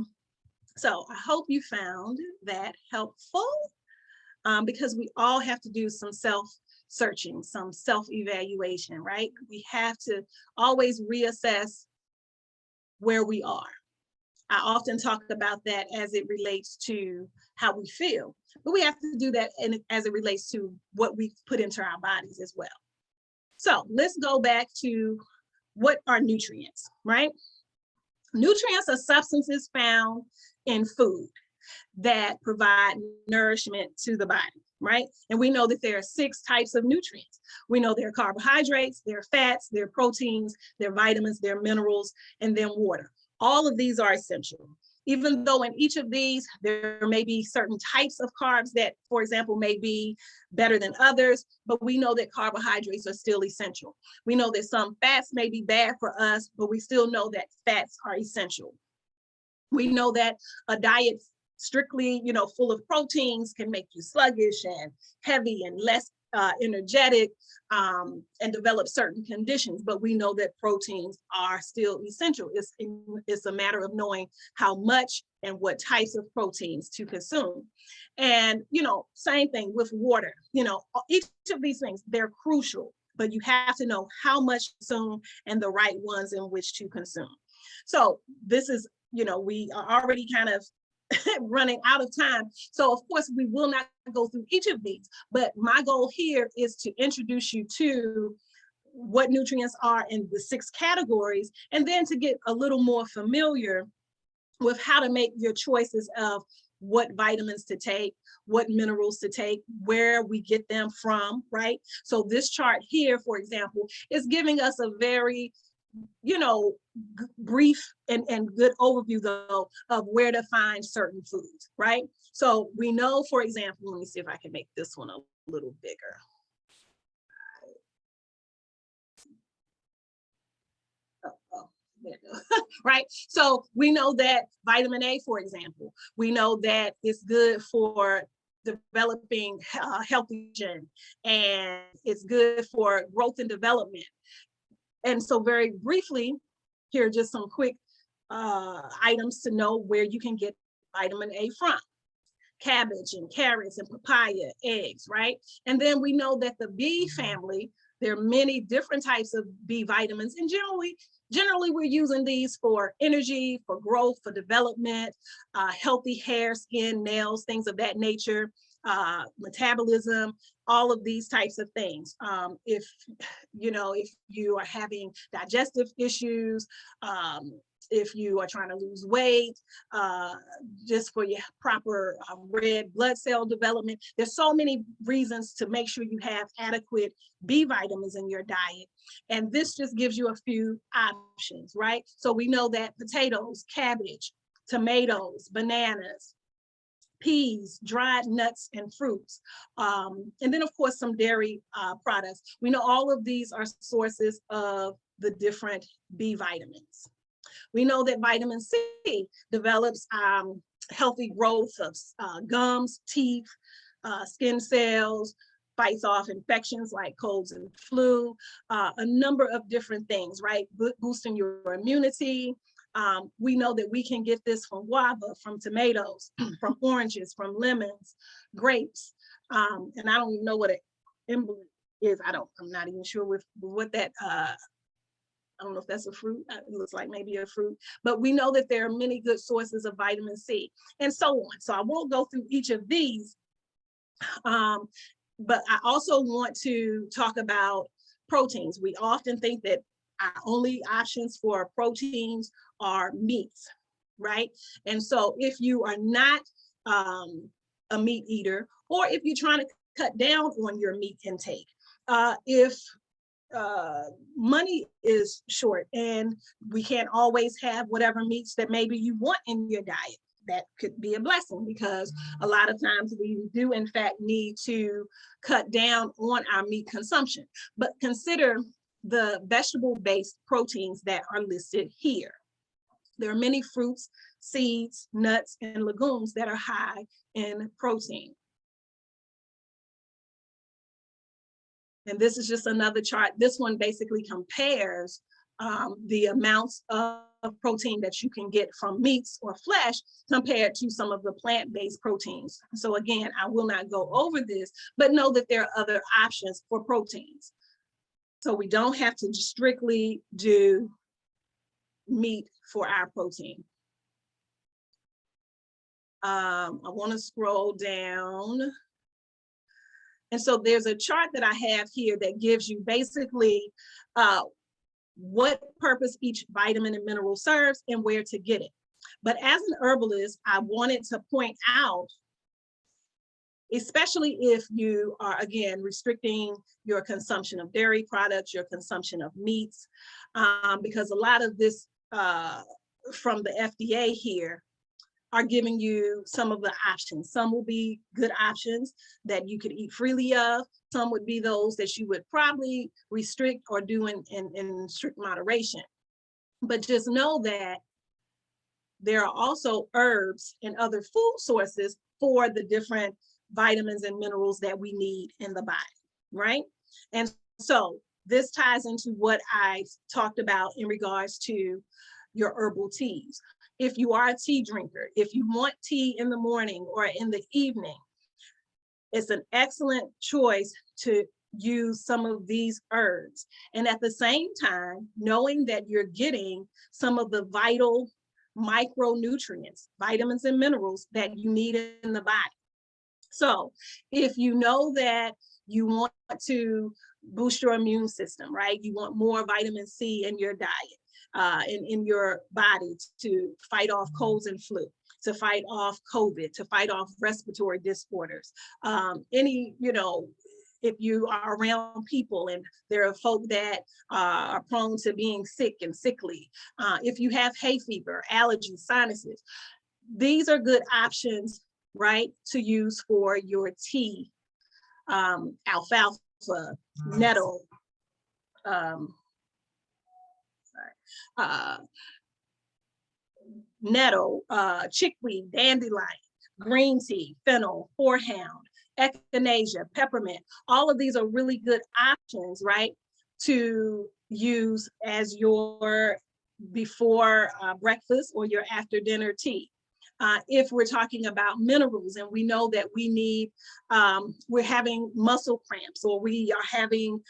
So I hope you found that helpful, because we all have to do some self-searching, some self-evaluation, right? We have to always reassess where we are. I often talk about that as it relates to how we feel, but we have to do that as it relates to what we put into our bodies as well. So let's go back to what are nutrients, right? Nutrients are substances found in food that provide nourishment to the body, right? And we know that there are 6 types of nutrients. We know there are carbohydrates, there are fats, there are proteins, there are vitamins, there are minerals, and then water. All of these are essential. Even though in each of these, there may be certain types of carbs that, for example, may be better than others, but we know that carbohydrates are still essential. We know that some fats may be bad for us, but we still know that fats are essential. We know that a diet strictly, full of proteins can make you sluggish and heavy and less energetic, and develop certain conditions, but we know that proteins are still essential. It's a matter of knowing how much and what types of proteins to consume. And, same thing with water, each of these things, they're crucial, but you have to know how much to consume and the right ones in which to consume. So this is, we are already kind of running out of time. So of course we will not go through each of these, but my goal here is to introduce you to what nutrients are in the 6 categories, and then to get a little more familiar with how to make your choices of what vitamins to take, what minerals to take, where we get them from, right? So this chart here, for example, is giving us a very brief and good overview though of where to find certain foods, right? So we know, for example, let me see if I can make this one a little bigger. There we go. Right? So we know that vitamin A, for example, we know that it's good for developing healthy vision, and it's good for growth and development. And so very briefly, here are just some quick items to know where you can get vitamin A from. Cabbage and carrots and papaya, eggs, right? And then we know that the B family There are many different types of B vitamins, and generally we're using these for energy, for growth, for development, healthy hair, skin, nails, things of that nature, metabolism, all of these types of things. If you are having digestive issues, if you are trying to lose weight, just for your proper red blood cell development. There's so many reasons to make sure you have adequate B vitamins in your diet. And this just gives you a few options, right? So we know that potatoes, cabbage, tomatoes, bananas, peas, dried nuts and fruits, and then of course some dairy products. We know all of these are sources of the different B vitamins. We know that vitamin C develops healthy growth of gums, teeth, skin cells, fights off infections like colds and flu, a number of different things, right? Boosting your immunity. We know that we can get this from guava, from tomatoes, from oranges, from lemons, grapes. And I don't even know what an emblem is. I'm not even sure what that, I don't know if that's a fruit. It looks like maybe a fruit, but we know that there are many good sources of vitamin C and so on. So I won't go through each of these, but I also want to talk about proteins. We often think that our only options for proteins are meats, right? And so if you are not a meat eater, or if you're trying to cut down on your meat intake, if money is short and we can't always have whatever meats that maybe you want in your diet, that could be a blessing, because a lot of times we do in fact need to cut down on our meat consumption. But consider the vegetable-based proteins that are listed here. There are many fruits, seeds, nuts, and legumes that are high in protein. And this is just another chart. This one basically compares the amounts of protein that you can get from meats or flesh compared to some of the plant-based proteins. So again, I will not go over this, but know that there are other options for proteins. So we don't have to strictly do meat for our protein. I want to scroll down. And so there's a chart that I have here that gives you basically what purpose each vitamin and mineral serves and where to get it. But as an herbalist, I wanted to point out, especially if you are, again, restricting your consumption of dairy products, your consumption of meats, because a lot of this from the FDA here are giving you some of the options. Some will be good options that you could eat freely of. Some would be those that you would probably restrict or do in strict moderation. But just know that there are also herbs and other food sources for the different vitamins and minerals that we need in the body, right? And so this ties into what I talked about in regards to your herbal teas. If you are a tea drinker, if you want tea in the morning or in the evening, it's an excellent choice to use some of these herbs. And at the same time, knowing that you're getting some of the vital micronutrients, vitamins and minerals that you need in the body. So if you know that you want to boost your immune system, right? You want more vitamin C in your diet, in your body to fight off colds and flu, to fight off COVID, to fight off respiratory disorders. If you are around people and there are folk that are prone to being sick and sickly, if you have hay fever, allergies, sinuses, these are good options, right, to use for your tea. Alfalfa, nettle, nettle, chickweed, dandelion, green tea, fennel, horehound, echinacea, peppermint. All of these are really good options, right, to use as your before breakfast or your after dinner tea. If we're talking about minerals and we know that we need, we're having muscle cramps or we are having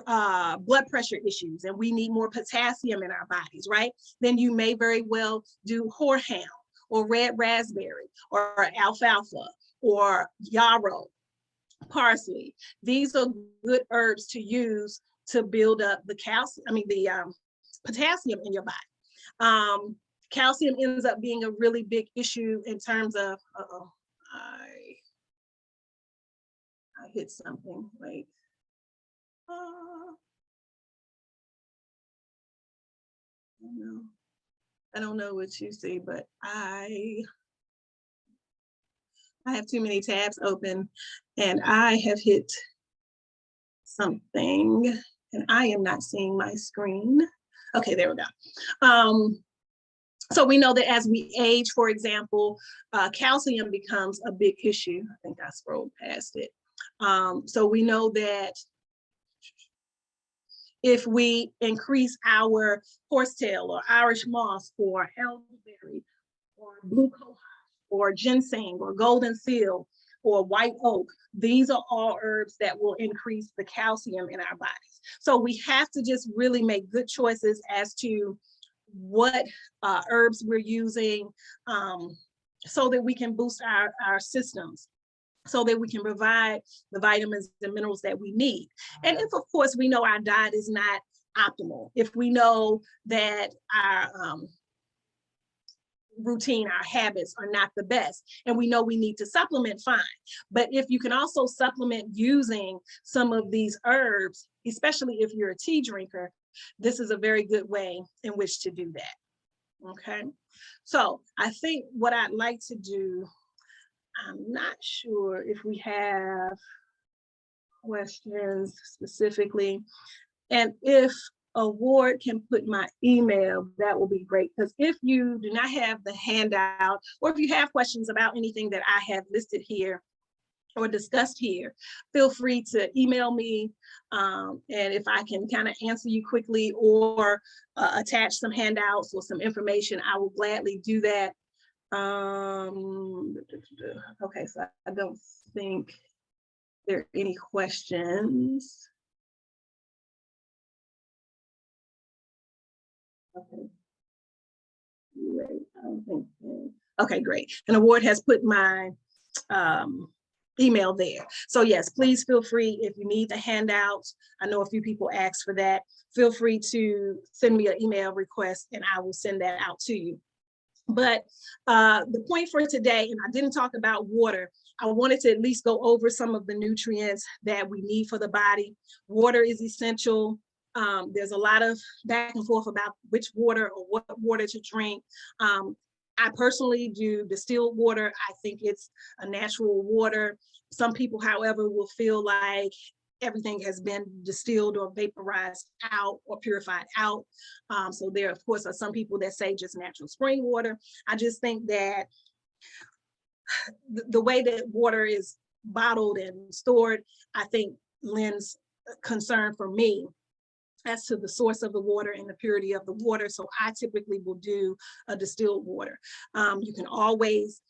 blood pressure issues and we need more potassium in our bodies, right? Then you may very well do horehound or red raspberry or alfalfa or yarrow, parsley. These are good herbs to use to build up the potassium in your body. Calcium ends up being a really big issue in terms of, I hit something, wait. I don't know what you see, but I have too many tabs open and I have hit something and I am not seeing my screen. Okay, there we go. So we know that as we age, for example, calcium becomes a big issue. I think I scrolled past it. So we know that if we increase our horsetail or Irish moss or elderberry or blue cohosh or ginseng or golden seal or white oak, these are all herbs that will increase the calcium in our bodies. So we have to just really make good choices as to what herbs we're using so that we can boost our systems, so that we can provide the vitamins and minerals that we need. And if, of course, we know our diet is not optimal, if we know that our routine, our habits are not the best, and we know we need to supplement, fine. But if you can also supplement using some of these herbs, especially if you're a tea drinker, this is a very good way in which to do that, okay? So I think what I'd like to do, I'm not sure if we have questions specifically. And if Award can put my email, that will be great. Because if you do not have the handout, or if you have questions about anything that I have listed here or discussed here, feel free to email me. And if I can kind of answer you quickly or attach some handouts or some information, I will gladly do that. Okay, so I don't think there are any questions. Okay. Great. I don't think so. Okay, great. And Award has put my email there. So yes, please feel free if you need the handouts. I know a few people asked for that. Feel free to send me an email request and I will send that out to you. But the point for today, and I didn't talk about water, I wanted to at least go over some of the nutrients that we need for the body. Water is essential. There's a lot of back and forth about which water or what water to drink. I personally do distilled water. I think it's a natural water. Some people, however, will feel like everything has been distilled or vaporized out or purified out. So there, of course, are some people that say just natural spring water. I just think that the way that water is bottled and stored, I think lends concern for me as to the source of the water and the purity of the water. So I typically will do a distilled water. You can always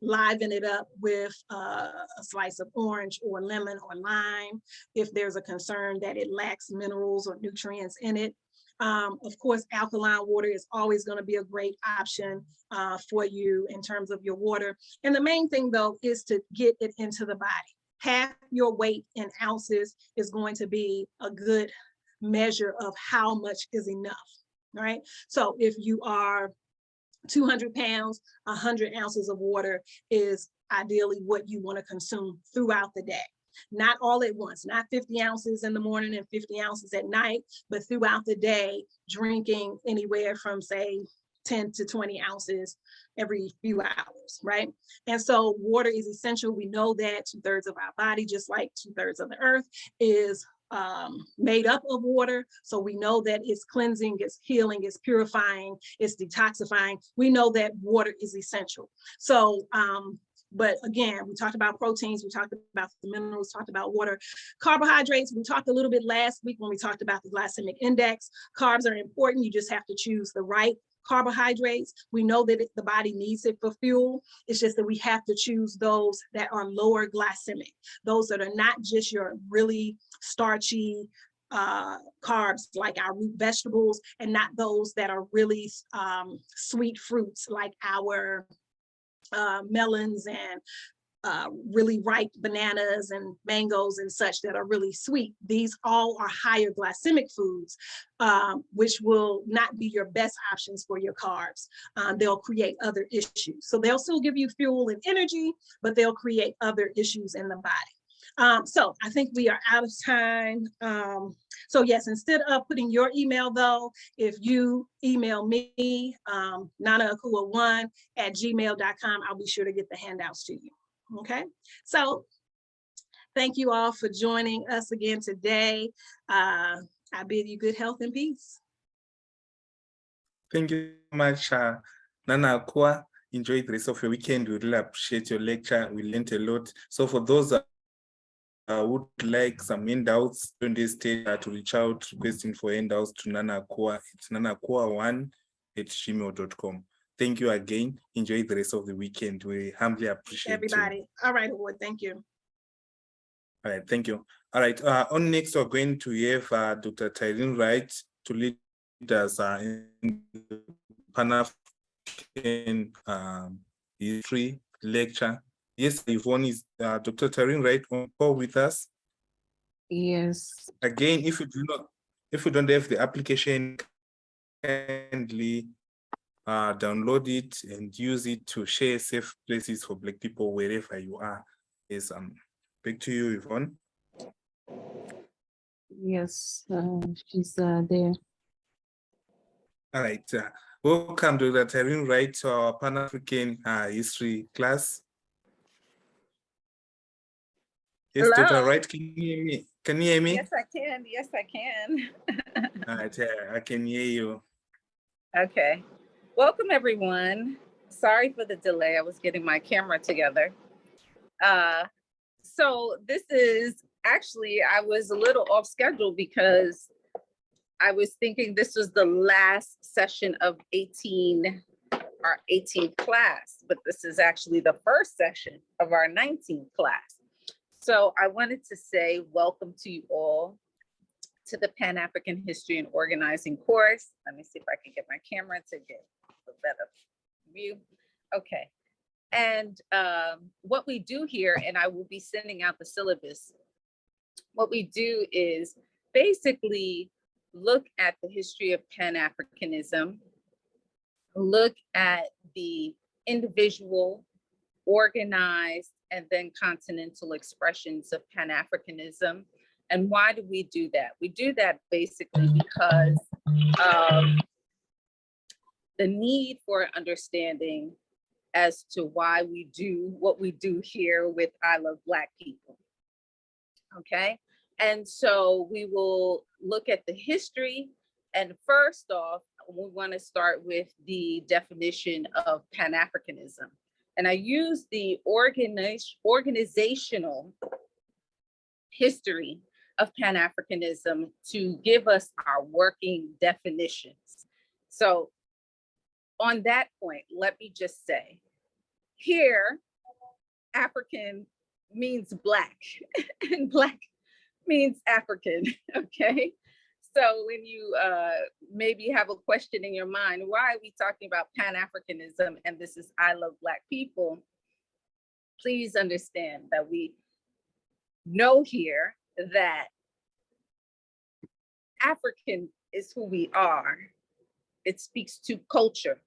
liven it up with a slice of orange or lemon or lime if there's a concern that it lacks minerals or nutrients in it. Of course, alkaline water is always going to be a great option for you in terms of your water. And the main thing, though, is to get it into the body. Half your weight in ounces is going to be a good measure of how much is enough, right? So if you are 200 pounds, 100 ounces of water is ideally what you want to consume throughout the day. Not all at once, not 50 ounces in the morning and 50 ounces at night, but throughout the day, drinking anywhere from, say, 10 to 20 ounces every few hours, right? And so water is essential. We know that 2/3 of our body, just like 2/3 of the earth, is made up of water. So we know that it's cleansing, it's healing, it's purifying, it's detoxifying. We know that water is essential. So, but again, we talked about proteins, we talked about the minerals, talked about water. Carbohydrates, we talked a little bit last week when we talked about the glycemic index. Carbs are important, you just have to choose the right carbohydrates. We know that the body needs it for fuel. It's just that we have to choose those that are lower glycemic, those that are not just your really starchy carbs like our root vegetables, and not those that are really sweet fruits like our melons and really ripe bananas and mangoes and such that are really sweet. These all are higher glycemic foods, which will not be your best options for your carbs. They'll create other issues. So they'll still give you fuel and energy, but they'll create other issues in the body. So I think we are out of time. So yes, instead of putting your email though, if you email me, nanaakua1@gmail.com, I'll be sure to get the handouts to you. Okay, so thank you all for joining us again today. I bid you good health and peace. Thank you so much, Nana Akua. Enjoy the rest of your weekend. We really appreciate your lecture. We learned a lot. So for those that would like some handouts, don't hesitate to reach out, requesting for handouts to Nana Akua. It's nanaakua1@gmail.com. Thank you again. Enjoy the rest of the weekend. We humbly appreciate everybody. you. All right, Award. Thank you. All right, thank you. All right, on next, we're going to have Dr. Tyrone Wright to lead us in the Pan-African history lecture. Yes, Yvonne is Dr. Tyrone Wright on call with us. Yes. Again, if you don't have the application, kindly download it and use it to share safe places for Black people wherever you are. Yes, back to you, Yvonne. Yes, she's there. All right, welcome to Dr. Tyrone Wright to our Pan-African history class. Yes, Hello. Dr. Wright, can you hear me? Can you hear me? Yes, I can. Yes, I can. All right, yeah, I can hear you. Okay. Welcome, everyone. Sorry for the delay. I was getting my camera together. So this is actually, I was a little off schedule because I was thinking this was the last session of our 18th class, but this is actually the first session of our 19th class. So I wanted to say welcome to you all to the Pan-African History and Organizing course. Let me see if I can get my camera to get a better view. Okay. And what we do here, and I will be sending out the syllabus, what we do is basically look at the history of Pan-Africanism, look at the individual, organized, and then continental expressions of Pan-Africanism. And why do we do that? We do that basically because of the need for understanding as to why we do what we do here with I Love Black People. Okay, and so we will look at the history. And first off, we want to start with the definition of Pan-Africanism. And I use the organizational history of Pan-Africanism to give us our working definitions. So on that point, let me just say, here, African means Black, and Black means African, okay? So when you maybe have a question in your mind, why are we talking about Pan-Africanism and this is I Love Black People? Please understand that we know here that African is who we are. It speaks to culture.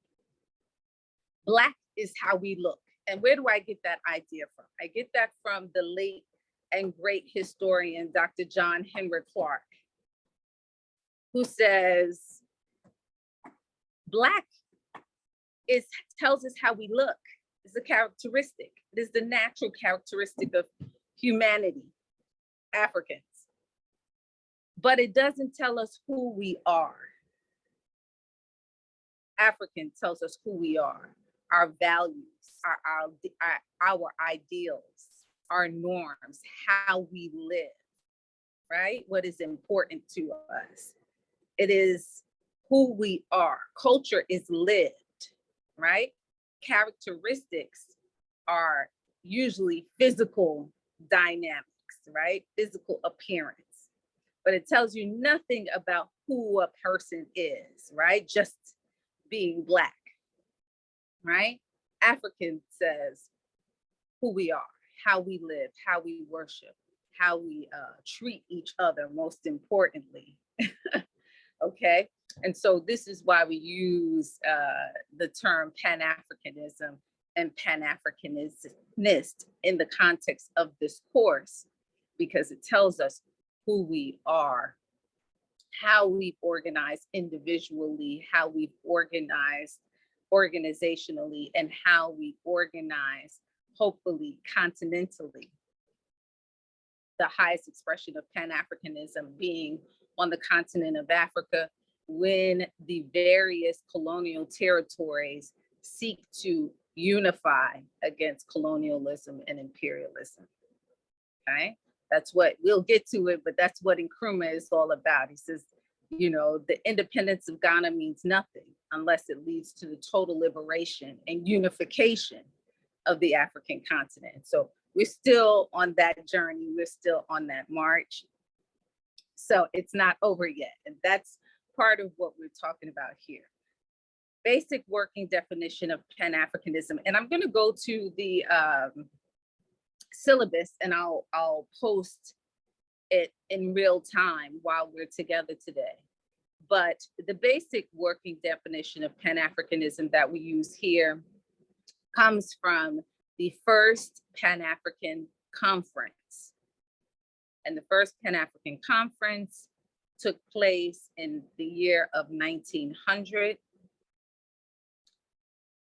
Black is how we look. And where do I get that idea from? I get that from the late and great historian, Dr. John Henry Clark, who says, Black tells us how we look. It's a characteristic. It is the natural characteristic of humanity, Africans. But it doesn't tell us who we are. African tells us who we are, our values, our ideals, our norms, how we live, right? What is important to us. It is who we are. Culture is lived, right? Characteristics are usually physical dynamics, right? Physical appearance. But it tells you nothing about who a person is, right? Just being Black, right? African says who we are, how we live, how we worship, how we treat each other, most importantly. Okay, and so this is why we use the term Pan-Africanism and Pan-Africanist in the context of this course, because it tells us who we are, how we've organized individually, how we've organized organizationally, and how we organize, hopefully, continentally. The highest expression of Pan-Africanism being on the continent of Africa, when the various colonial territories seek to unify against colonialism and imperialism. Okay, that's what, we'll get to it, but that's what Nkrumah is all about. He says, you know, the independence of Ghana means nothing unless it leads to the total liberation and unification of the African continent. So we're still on that journey. We're still on that march. So it's not over yet. And that's part of what we're talking about here. Basic working definition of Pan-Africanism. And I'm going to go to the syllabus, and I'll post it in real time while we're together today. But the basic working definition of Pan-Africanism that we use here comes from the first Pan-African Conference. And the first Pan-African Conference took place in the year of 1900.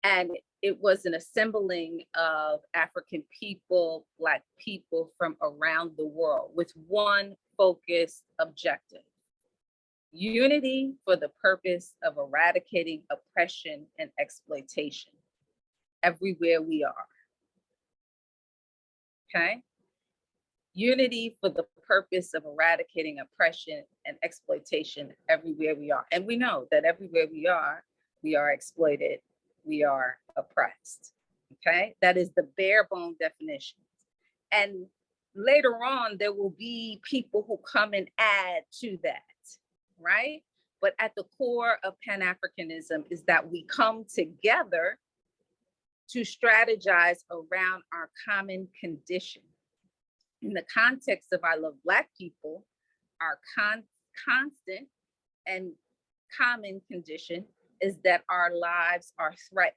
And it was an assembling of African people, Black people from around the world with one focused objective: unity for the purpose of eradicating oppression and exploitation everywhere we are. Okay? Unity for the purpose of eradicating oppression and exploitation everywhere we are. And we know that everywhere we are exploited, we are oppressed. Okay? That is the bare bone definition. And later on, there will be people who come and add to that, right? But at the core of Pan-Africanism is that we come together to strategize around our common condition. In the context of I Love Black People, our constant and common condition is that our lives are threatened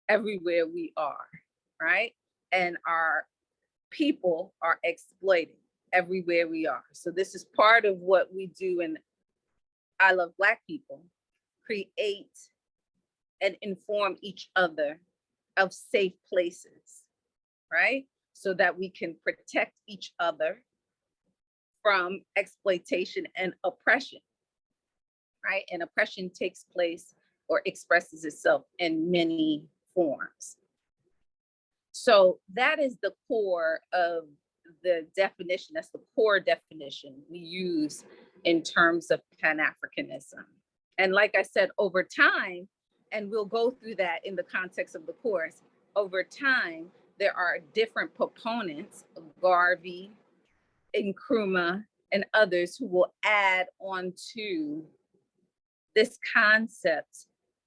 everywhere we are, right? And our people are exploited everywhere we are. So this is part of what we do in I Love Black People: create and inform each other of safe places, right? So that we can protect each other from exploitation and oppression, right? And oppression takes place or expresses itself in many forms. So that is the core of the definition. That's the core definition we use in terms of Pan-Africanism. And like I said, over time, and we'll go through that in the context of the course, over time, there are different proponents, Garvey, Nkrumah, and others, who will add on to this concept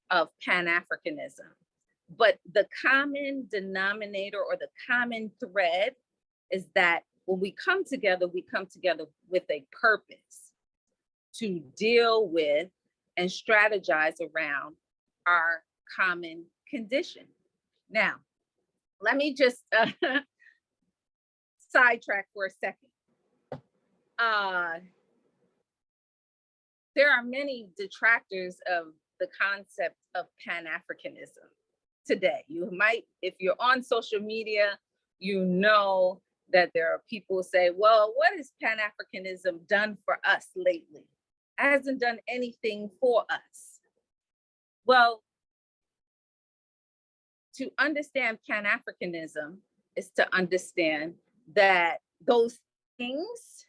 of Pan-Africanism. But the common denominator or the common thread is that when we come together with a purpose to deal with and strategize around our common condition. Now, let me just sidetrack for a second. There are many detractors of the concept of Pan-Africanism today. You might, if you're on social media, you know that there are people who say, well, what has Pan-Africanism done for us lately? It hasn't done anything for us. Well, to understand Pan-Africanism is to understand that those things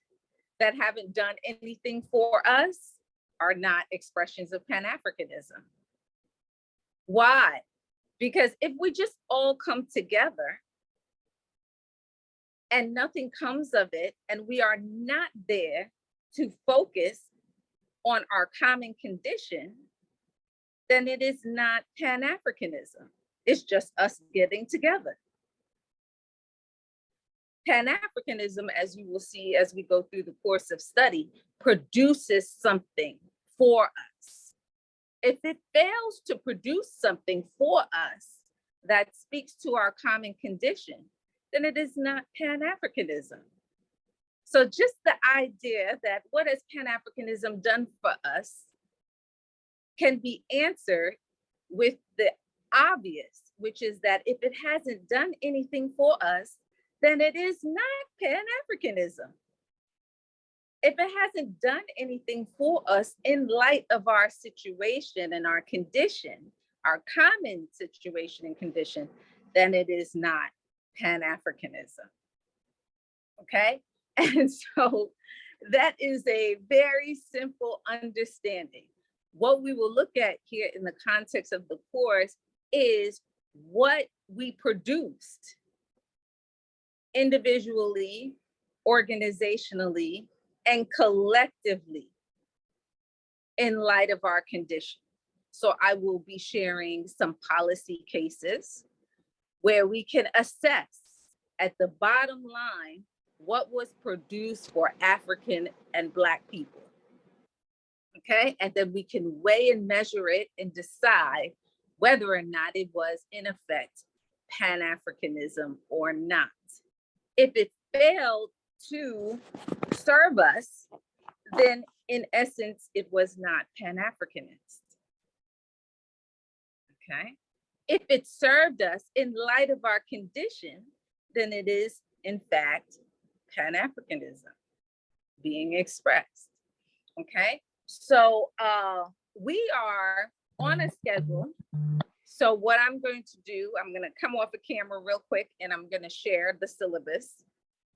that haven't done anything for us are not expressions of Pan-Africanism. Why? Because if we just all come together and nothing comes of it, and we are not there to focus on our common condition, then it is not Pan-Africanism. It's just us getting together. Pan-Africanism, as you will see as we go through the course of study, produces something for us. If it fails to produce something for us that speaks to our common condition, then it is not Pan-Africanism. So just the idea that what has Pan-Africanism done for us can be answered with the obvious, which is that if it hasn't done anything for us, then it is not Pan-Africanism. If it hasn't done anything for us in light of our situation and our condition, our common situation and condition, then it is not Pan-Africanism. Okay? And so that is a very simple understanding. What we will look at here in the context of the course is what we produced individually, organizationally, and collectively in light of our condition. So I will be sharing some policy cases where we can assess at the bottom line what was produced for African and Black people. Okay, and then we can weigh and measure it and decide whether or not it was in effect Pan-Africanism or not. If it failed to serve us, then in essence, it was not Pan-Africanist. Okay, if it served us in light of our condition, then it is in fact Pan-Africanism being expressed. Okay, so we are on a schedule. So what I'm going to do, I'm going to come off the camera real quick and I'm going to share the syllabus.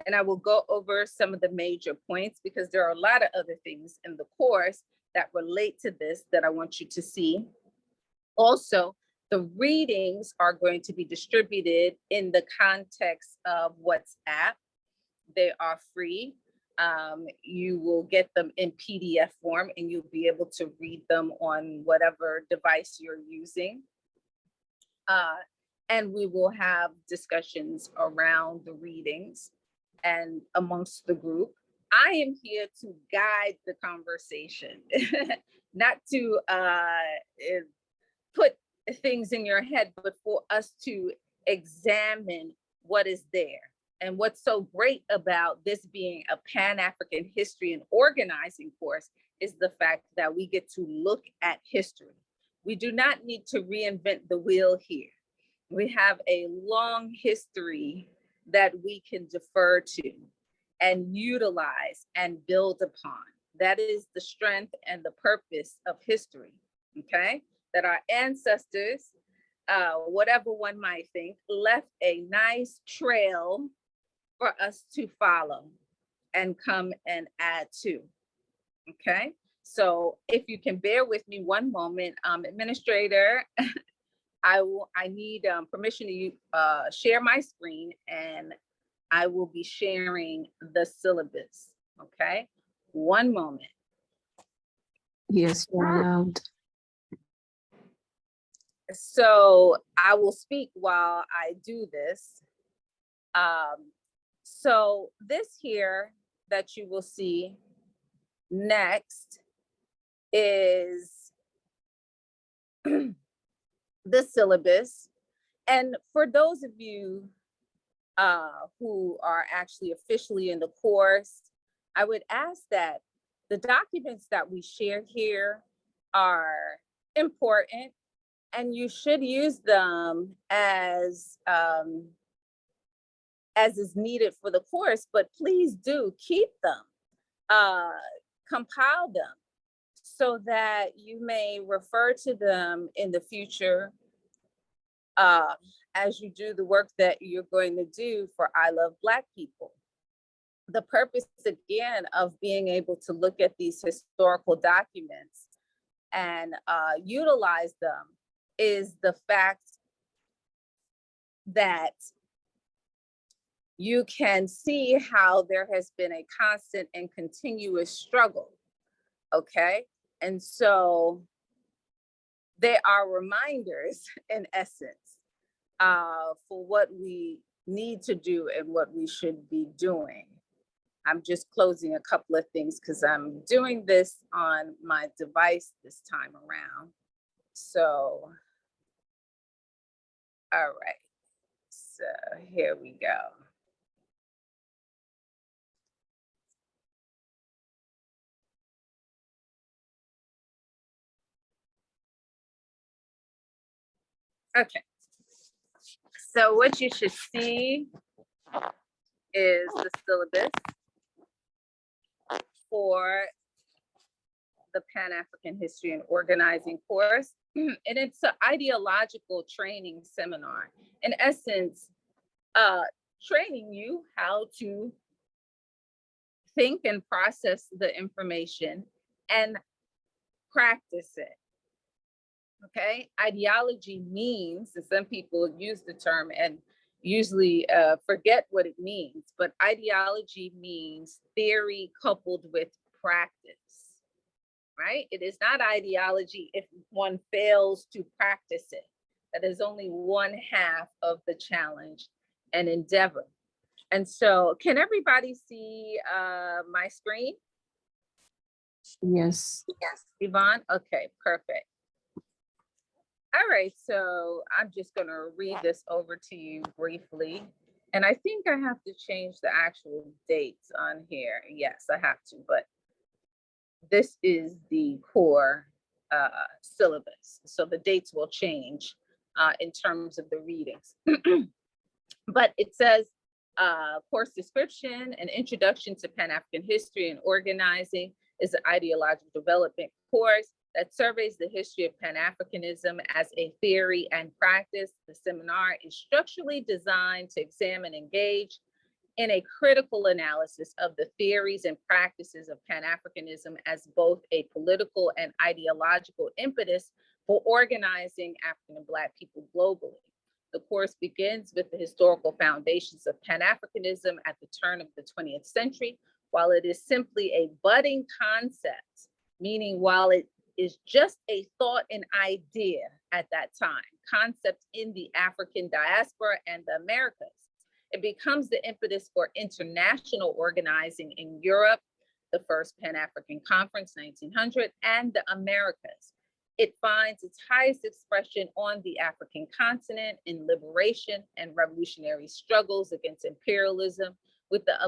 And I will go over some of the major points because there are a lot of other things in the course that relate to this that I want you to see. Also, the readings are going to be distributed in the context of WhatsApp. They are free. You will get them in PDF form and you'll be able to read them on whatever device you're using. And we will have discussions around the readings and amongst the group. I am here to guide the conversation, not to put things in your head, but for us to examine what is there. And what's so great about this being a Pan-African history and organizing course is the fact that we get to look at history. We do not need to reinvent the wheel here. We have a long history that we can defer to and utilize and build upon. That is the strength and the purpose of history, okay? That our ancestors, whatever one might think, left a nice trail for us to follow and come and add to, okay? So if you can bear with me one moment, administrator, I need permission to share my screen and I will be sharing the syllabus, okay? One moment. Yes, you're allowed. So I will speak while I do this. So this here that you will see next is the syllabus. And for those of you who are actually officially in the course, I would ask that the documents that we share here are important and you should use them as is needed for the course, but please do keep them, compile them so that you may refer to them in the future as you do the work that you're going to do for I Love Black People. the purpose again of being able to look at these historical documents and utilize them is the fact that you can see how there has been a constant and continuous struggle, okay? And so they are reminders, in essence, for what we need to do and what we should be doing. I'm just closing a couple of things because I'm doing this on my device this time around. So, all right, so here we go. Okay, so what you should see is the syllabus for the Pan-African History and Organizing course. And it's an ideological training seminar. In essence, training you how to think and process the information and practice it. Okay, ideology means, and some people use the term and usually forget what it means, but ideology means theory coupled with practice, right? It is not ideology if one fails to practice it. That is only one half of the challenge and endeavor. And so can everybody see my screen? Yes. Yes. Yvonne? Okay, perfect. All right, so I'm just going to read this over to you briefly. And I think I have to change the actual dates on here. Yes, I have to, but this is the core syllabus. So the dates will change in terms of the readings. But it says, course description, an introduction to Pan-African history and organizing is an ideological development course that surveys the history of Pan-Africanism as a theory and practice. The seminar is structurally designed to examine and engage in a critical analysis of the theories and practices of Pan-Africanism as both a political and ideological impetus for organizing African and Black people globally. The course begins with the historical foundations of Pan-Africanism at the turn of the 20th century. While it is simply a budding concept, meaning while it is just a thought and idea at that time, concept in the African diaspora and the Americas, it becomes the impetus for international organizing in Europe, the first Pan-African Conference, 1900, and the Americas. It finds its highest expression on the African continent in liberation and revolutionary struggles against imperialism with the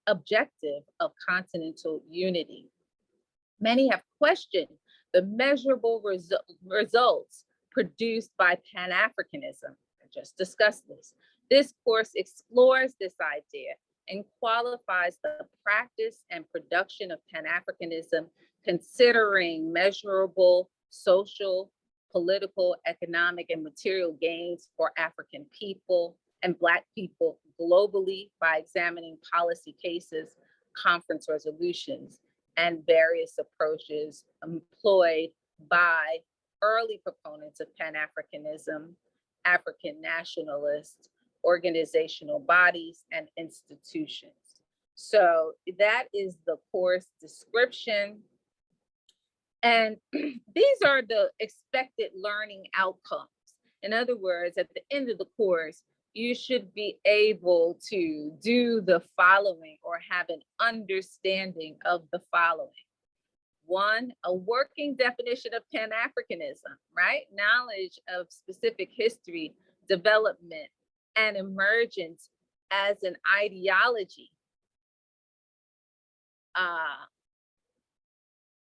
objective of continental unity. Many have questioned the measurable results produced by Pan-Africanism. I just discussed this. This course explores this idea and qualifies the practice and production of Pan-Africanism, considering measurable social, political, economic, and material gains for African people and Black people globally by examining policy cases, conference resolutions, and various approaches employed by early proponents of Pan-Africanism, African nationalists, organizational bodies, and institutions. So that is the course description. And these are the expected learning outcomes. In other words, at the end of the course, you should be able to do the following or have an understanding of the following. One, a working definition of Pan-Africanism, right? Knowledge of specific history, development, and emergence as an ideology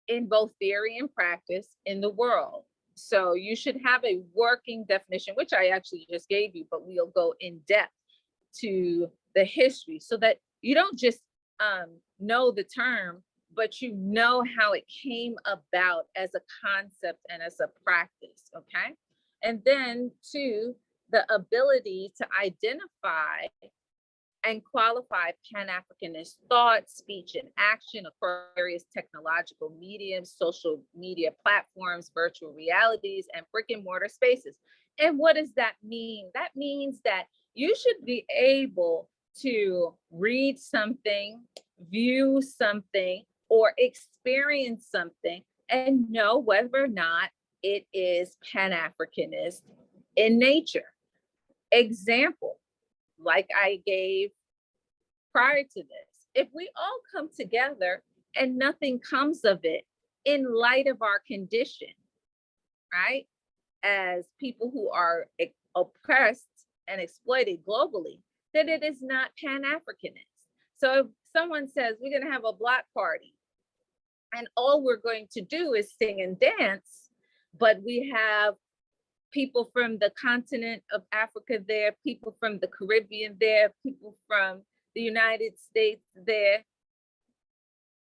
in both theory and practice in the world. So you should have a working definition, which I actually just gave you, but we'll go in depth to the history so that you don't just know the term, but you know how it came about as a concept and as a practice, okay? And then two, the ability to identify and qualify Pan-Africanist thought, speech, and action across various technological mediums, social media platforms, virtual realities, and brick and mortar spaces. And what does that mean? That means that you should be able to read something, view something, or experience something and know whether or not it is Pan-Africanist in nature. Example, like I gave prior to this, if we all come together and nothing comes of it in light of our condition, right? As people who are oppressed and exploited globally, then it is not Pan-Africanist. So if someone says we're going to have a block party and all we're going to do is sing and dance, but we have people from the continent of Africa there, people from the Caribbean there, people from the United States there,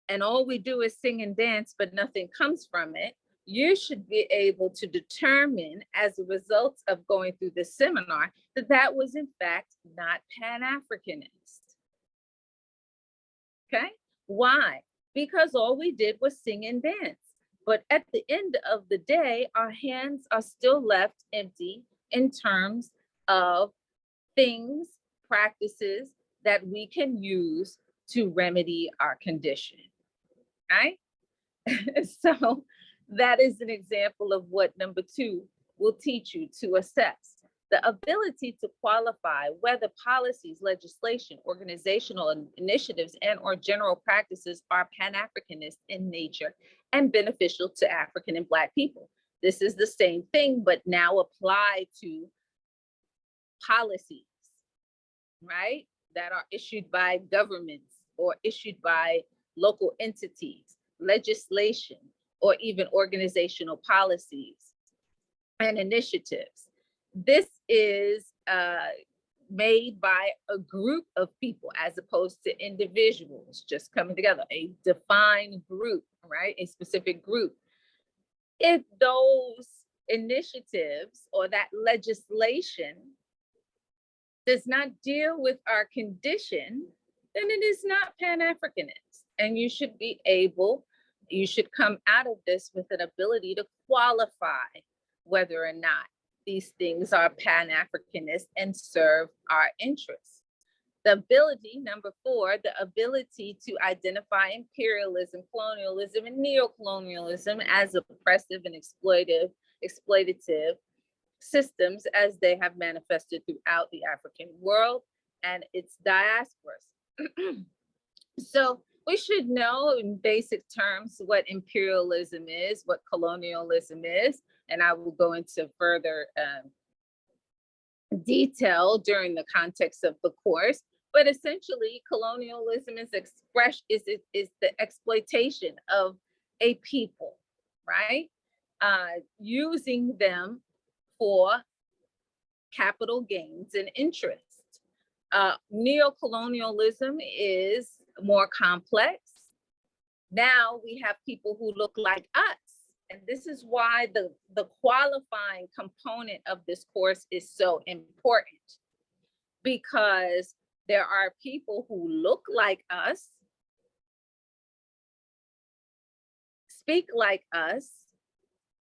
and all we do is sing and dance, but nothing comes from it, you should be able to determine as a result of going through this seminar that that was in fact not Pan-Africanist. Okay, why? Because all we did was sing and dance. But at the end of the day, our hands are still left empty in terms of things, practices that we can use to remedy our condition, right? So that is an example of what number 2 will teach you to assess. The ability to qualify whether policies, legislation, organizational initiatives, and or general practices are Pan-Africanist in nature and beneficial to African and Black people. This is the same thing, but now applied to policies, right? That are issued by governments or issued by local entities, legislation, or even organizational policies and initiatives. This is made by a group of people as opposed to individuals just coming together, a defined group, right? A specific group. If those initiatives or that legislation does not deal with our condition, then it is not Pan-Africanist. And you should be able, you should come out of this with an ability to qualify whether or not these things are Pan-Africanist and serve our interests. The ability, number 4, the ability to identify imperialism, colonialism, and neocolonialism as oppressive and exploitative systems as they have manifested throughout the African world and its diasporas. So we should know in basic terms what imperialism is, what colonialism is, and I will go into further detail during the context of the course. But essentially, colonialism is the exploitation of a people, right? Using them for capital gains and interest. Neocolonialism is more complex. Now we have people who look like us. And this is why the qualifying component of this course is so important, because there are people who look like us, speak like us,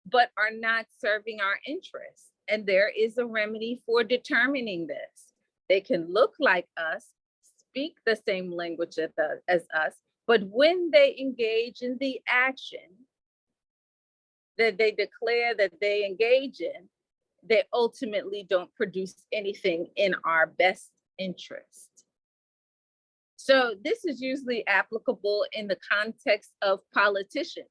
but are not serving our interests. And there is a remedy for determining this. They can look like us, speak the same language as us, but when they engage in the action that they declare that they engage in, they ultimately don't produce anything in our best interest. So this is usually applicable in the context of politicians.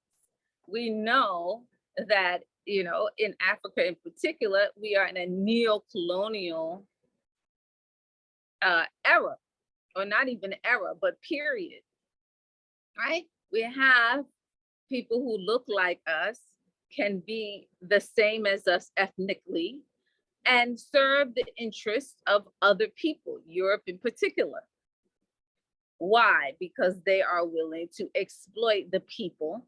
We know that, you know, in Africa in particular, we are in a neo-colonial era, or not even era, but period, right? We have people who look like us, can be the same as us ethnically, and serve the interests of other people, Europe in particular. Why? Because they are willing to exploit the people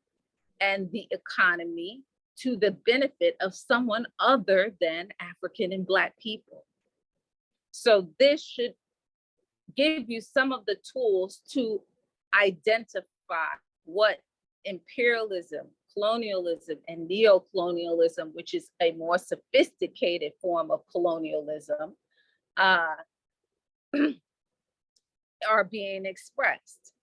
and the economy to the benefit of someone other than African and Black people. So this should give you some of the tools to identify what imperialism, colonialism, and neo-colonialism, which is a more sophisticated form of colonialism, are being expressed.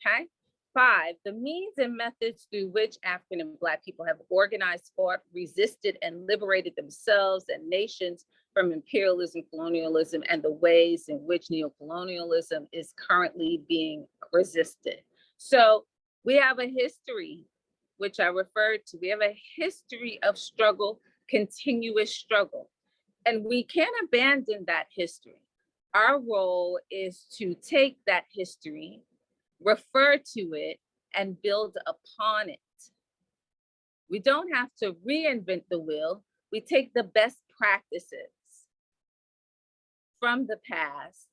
Okay. 5, the means and methods through which African and Black people have organized, fought, resisted, and liberated themselves and nations from imperialism, colonialism, and the ways in which neocolonialism is currently being resisted. So we have a history, which I referred to. We have a history of struggle, continuous struggle, and we can't abandon that history. Our role is to take that history, refer to it, and build upon it. We don't have to reinvent the wheel. We take the best practices from the past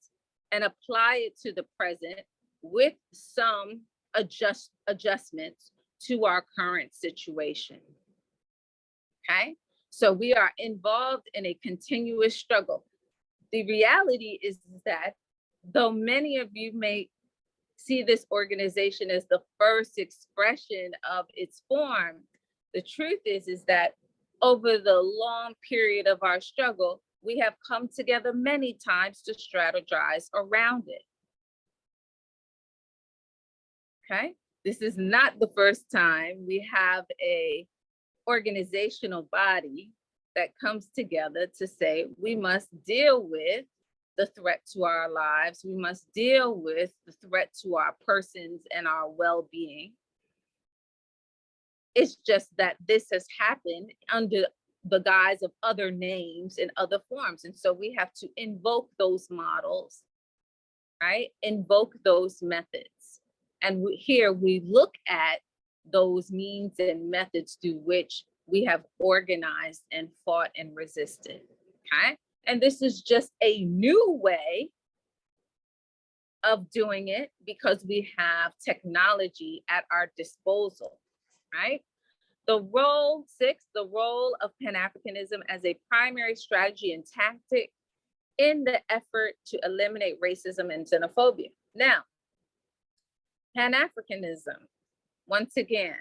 and apply it to the present with some adjustments to our current situation. Okay, so we are involved in a continuous struggle. The reality is that though many of you may see this organization as the first expression of its form, the truth is that over the long period of our struggle, we have come together many times to strategize around it. Okay, this is not the first time we have a organizational body that comes together to say we must deal with the threat to our lives. We must deal with the threat to our persons and our well-being. It's just that this has happened under the guise of other names and other forms. And so we have to invoke those models, right? Invoke those methods. And here we look at those means and methods through which we have organized and fought and resisted, okay? And this is just a new way of doing it because we have technology at our disposal, right? The role 6, the role of Pan-Africanism as a primary strategy and tactic in the effort to eliminate racism and xenophobia. Now, Pan-Africanism, once again,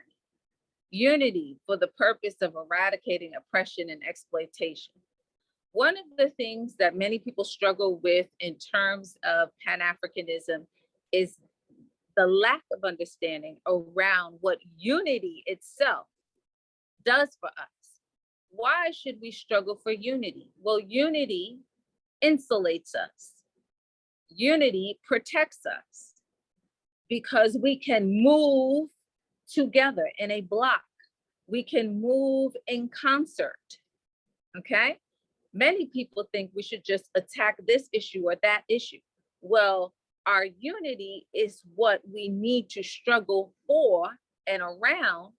unity for the purpose of eradicating oppression and exploitation. One of the things that many people struggle with in terms of Pan-Africanism is the lack of understanding around what unity itself does for us. Why should we struggle for unity? Well, unity insulates us. Unity protects us because we can move together in a block. We can move in concert, okay? Many people think we should just attack this issue or that issue. Well, our unity is what we need to struggle for and around,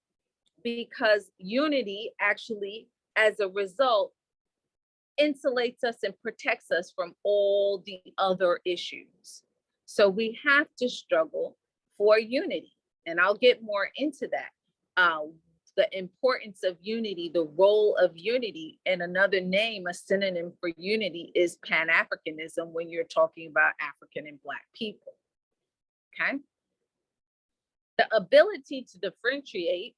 because unity actually, as a result, insulates us and protects us from all the other issues. So we have to struggle for unity. And I'll get more into that. The importance of unity, the role of unity, and another name, a synonym for unity is Pan-Africanism when you're talking about African and Black people, okay? The ability to differentiate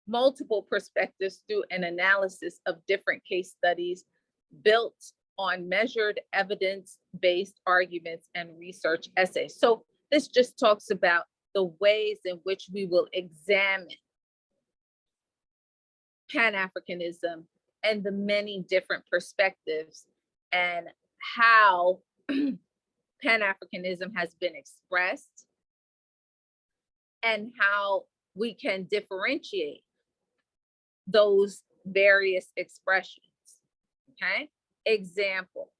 multiple perspectives through an analysis of different case studies built on measured evidence-based arguments and research essays. So this just talks about the ways in which we will examine Pan-Africanism and the many different perspectives and how Pan-Africanism has been expressed and how we can differentiate those various expressions, okay? Example,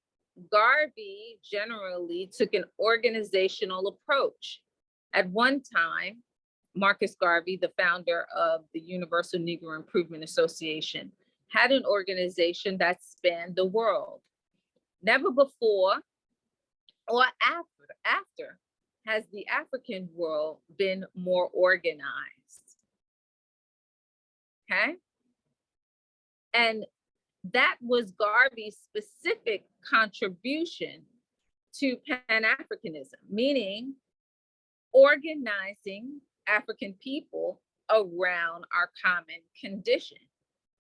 Garvey generally took an organizational approach. At one time, Marcus Garvey, the founder of the Universal Negro Improvement Association, had an organization that spanned the world. Never before or after has the African world been more organized, okay? And that was Garvey's specific contribution to Pan-Africanism, meaning organizing African people around our common condition.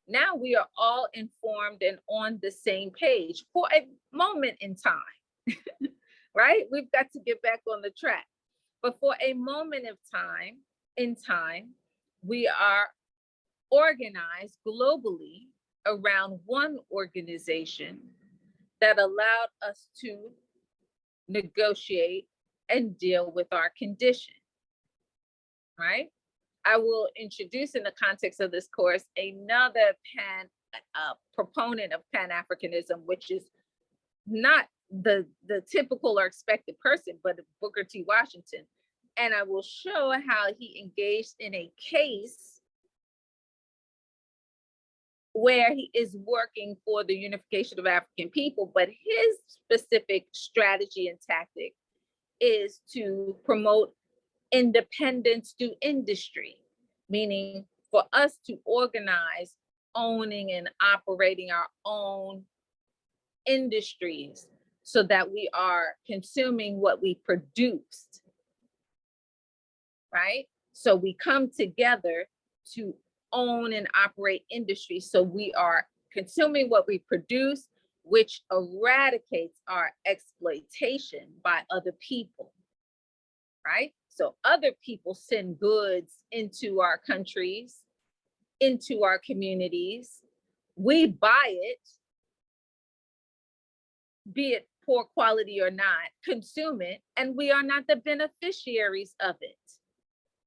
Now we are all informed and on the same page for a moment in time, right? We've got to get back on the track. But for a moment of time, we are organized globally around one organization that allowed us to negotiate and deal with our condition, right? I will introduce in the context of this course another proponent of Pan-Africanism, which is not the typical or expected person, but Booker T. Washington. And I will show how he engaged in a case where he is working for the unification of African people, but his specific strategy and tactic is to promote independence through industry, meaning for us to organize owning and operating our own industries so that we are consuming what we produced, right? So we come together to own and operate industry. So we are consuming what we produce, which eradicates our exploitation by other people, right? So other people send goods into our countries, into our communities. We buy it, be it poor quality or not, consume it, and we are not the beneficiaries of it.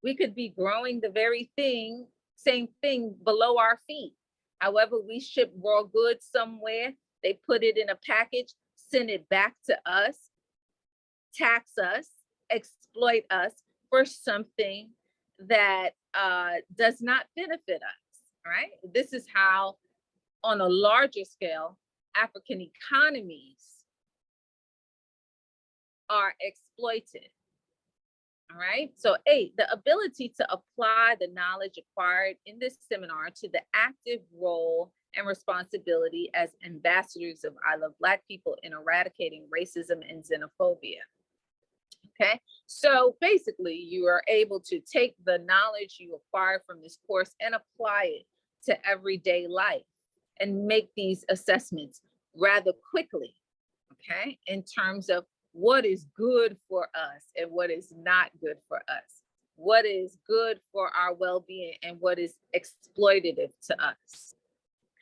We could be growing the very thing, same thing below our feet. However, we ship raw goods somewhere, they put it in a package, send it back to us, tax us, exploit us for something that does not benefit us, right? This is how, on a larger scale, African economies are exploited. All right, so 8, the ability to apply the knowledge acquired in this seminar to the active role and responsibility as ambassadors of I Love Black People in eradicating racism and xenophobia. Okay, so basically you are able to take the knowledge you acquire from this course and apply it to everyday life and make these assessments rather quickly, okay, in terms of what is good for us and what is not good for us, what is good for our well-being and what is exploitative to us,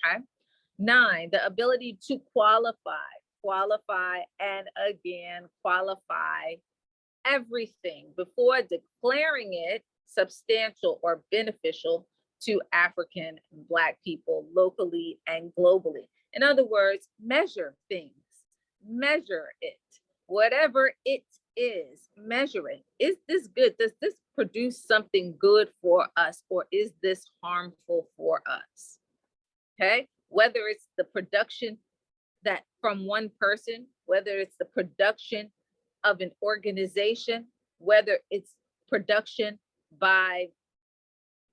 okay? 9, the ability to qualify and again, qualify everything before declaring it substantial or beneficial to African and Black people locally and globally. In other words, measure things, measure it. Whatever it is, measure it. Is this good? Does this produce something good for us, or is this harmful for us? Okay, whether it's the production that from one person, whether it's the production of an organization, whether it's production by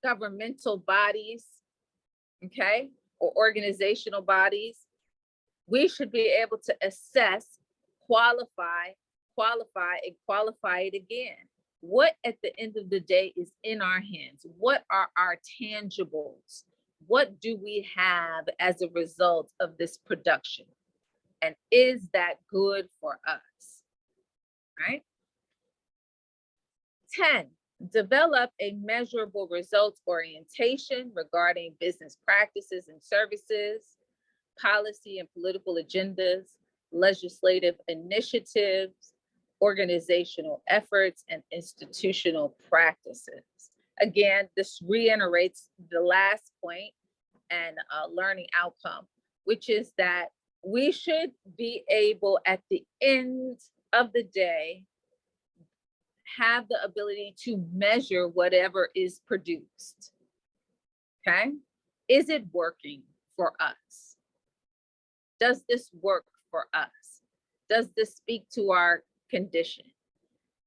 governmental bodies, okay, or organizational bodies, we should be able to assess, qualify it again. What at the end of the day is in our hands? What are our tangibles? What do we have as a result of this production? And is that good for us? Right? 10, develop a measurable results orientation regarding business practices and services, policy and political agendas, legislative initiatives, organizational efforts, and institutional practices. Again, this reiterates the last point and learning outcome, which is that we should be able at the end of the day have the ability to measure whatever is produced. Okay, is it working for us? Does this work for us? Does this speak to our condition?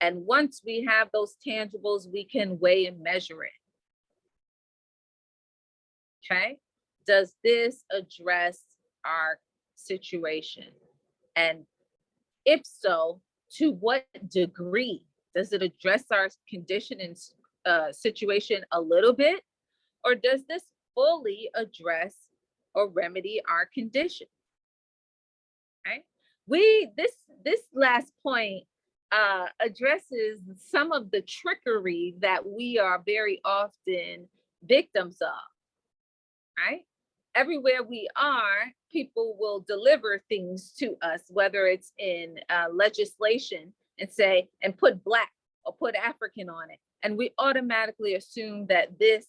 And once we have those tangibles, we can weigh and measure it. Okay, does this address our situation? And If so, to what degree? Does it address our condition and situation a little bit? Or does this fully address or remedy our condition? Right? This last point addresses some of the trickery that we are very often victims of, right? Everywhere we are, people will deliver things to us, whether it's in legislation and say, and put Black or put African on it. And we automatically assume that this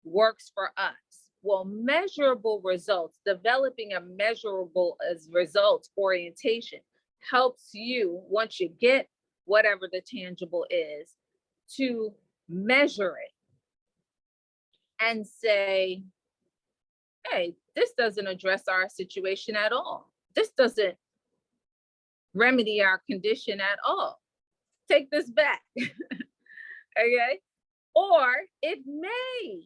works for us. Well, measurable results, developing a measurable as results orientation helps you, once you get whatever the tangible is, to measure it and say, hey, this doesn't address our situation at all. This doesn't remedy our condition at all. Take this back, okay? Or it may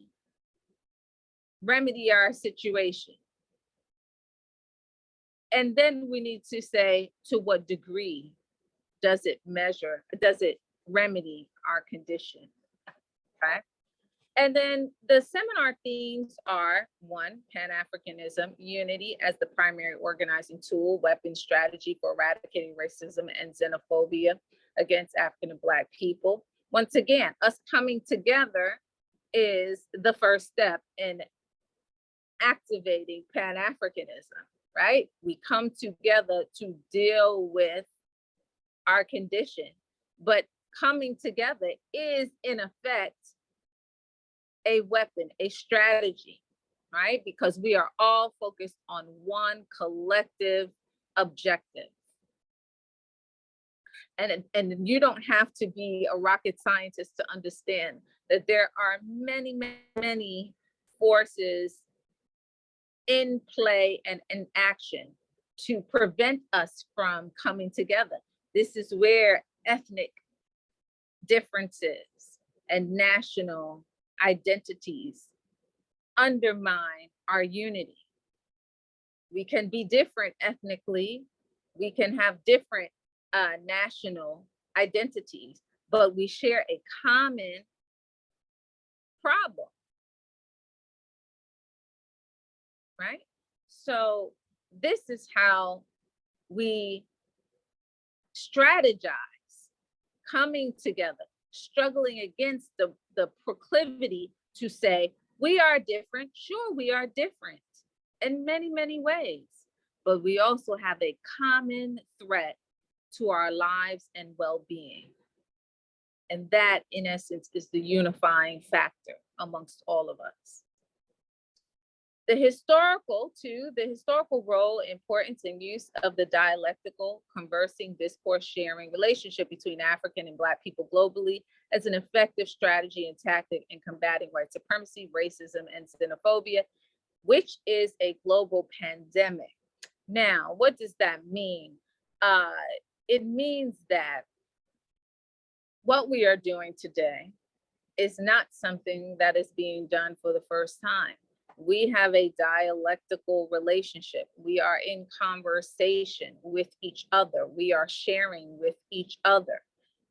remedy our situation. And then we need to say, to what degree does it remedy our condition, okay? And then the seminar themes are: 1, Pan-Africanism, unity as the primary organizing tool, weapon, strategy for eradicating racism and xenophobia against African and Black people. Once again, us coming together is the first step in activating Pan-Africanism, right? We come together to deal with our condition, but coming together is in effect a weapon, a strategy, right? Because we are all focused on one collective objective. And you don't have to be a rocket scientist to understand that there are many, many forces in play and in action to prevent us from coming together. This is where ethnic differences and national identities undermine our unity. We can be different ethnically, we can have different national identities, but we share a common problem, right? So this is how we strategize, coming together, struggling against the proclivity to say, we are different. Sure, we are different in many, many ways, but we also have a common threat to our lives and well-being. And that, in essence, is the unifying factor amongst all of us. The historical role, importance, and use of the dialectical, conversing, discourse, sharing relationship between African and Black people globally as an effective strategy and tactic in combating white supremacy, racism, and xenophobia, which is a global pandemic. Now, what does that mean? It means that what we are doing today is not something that is being done for the first time. We have a dialectical relationship. We are in conversation with each other. We are sharing with each other,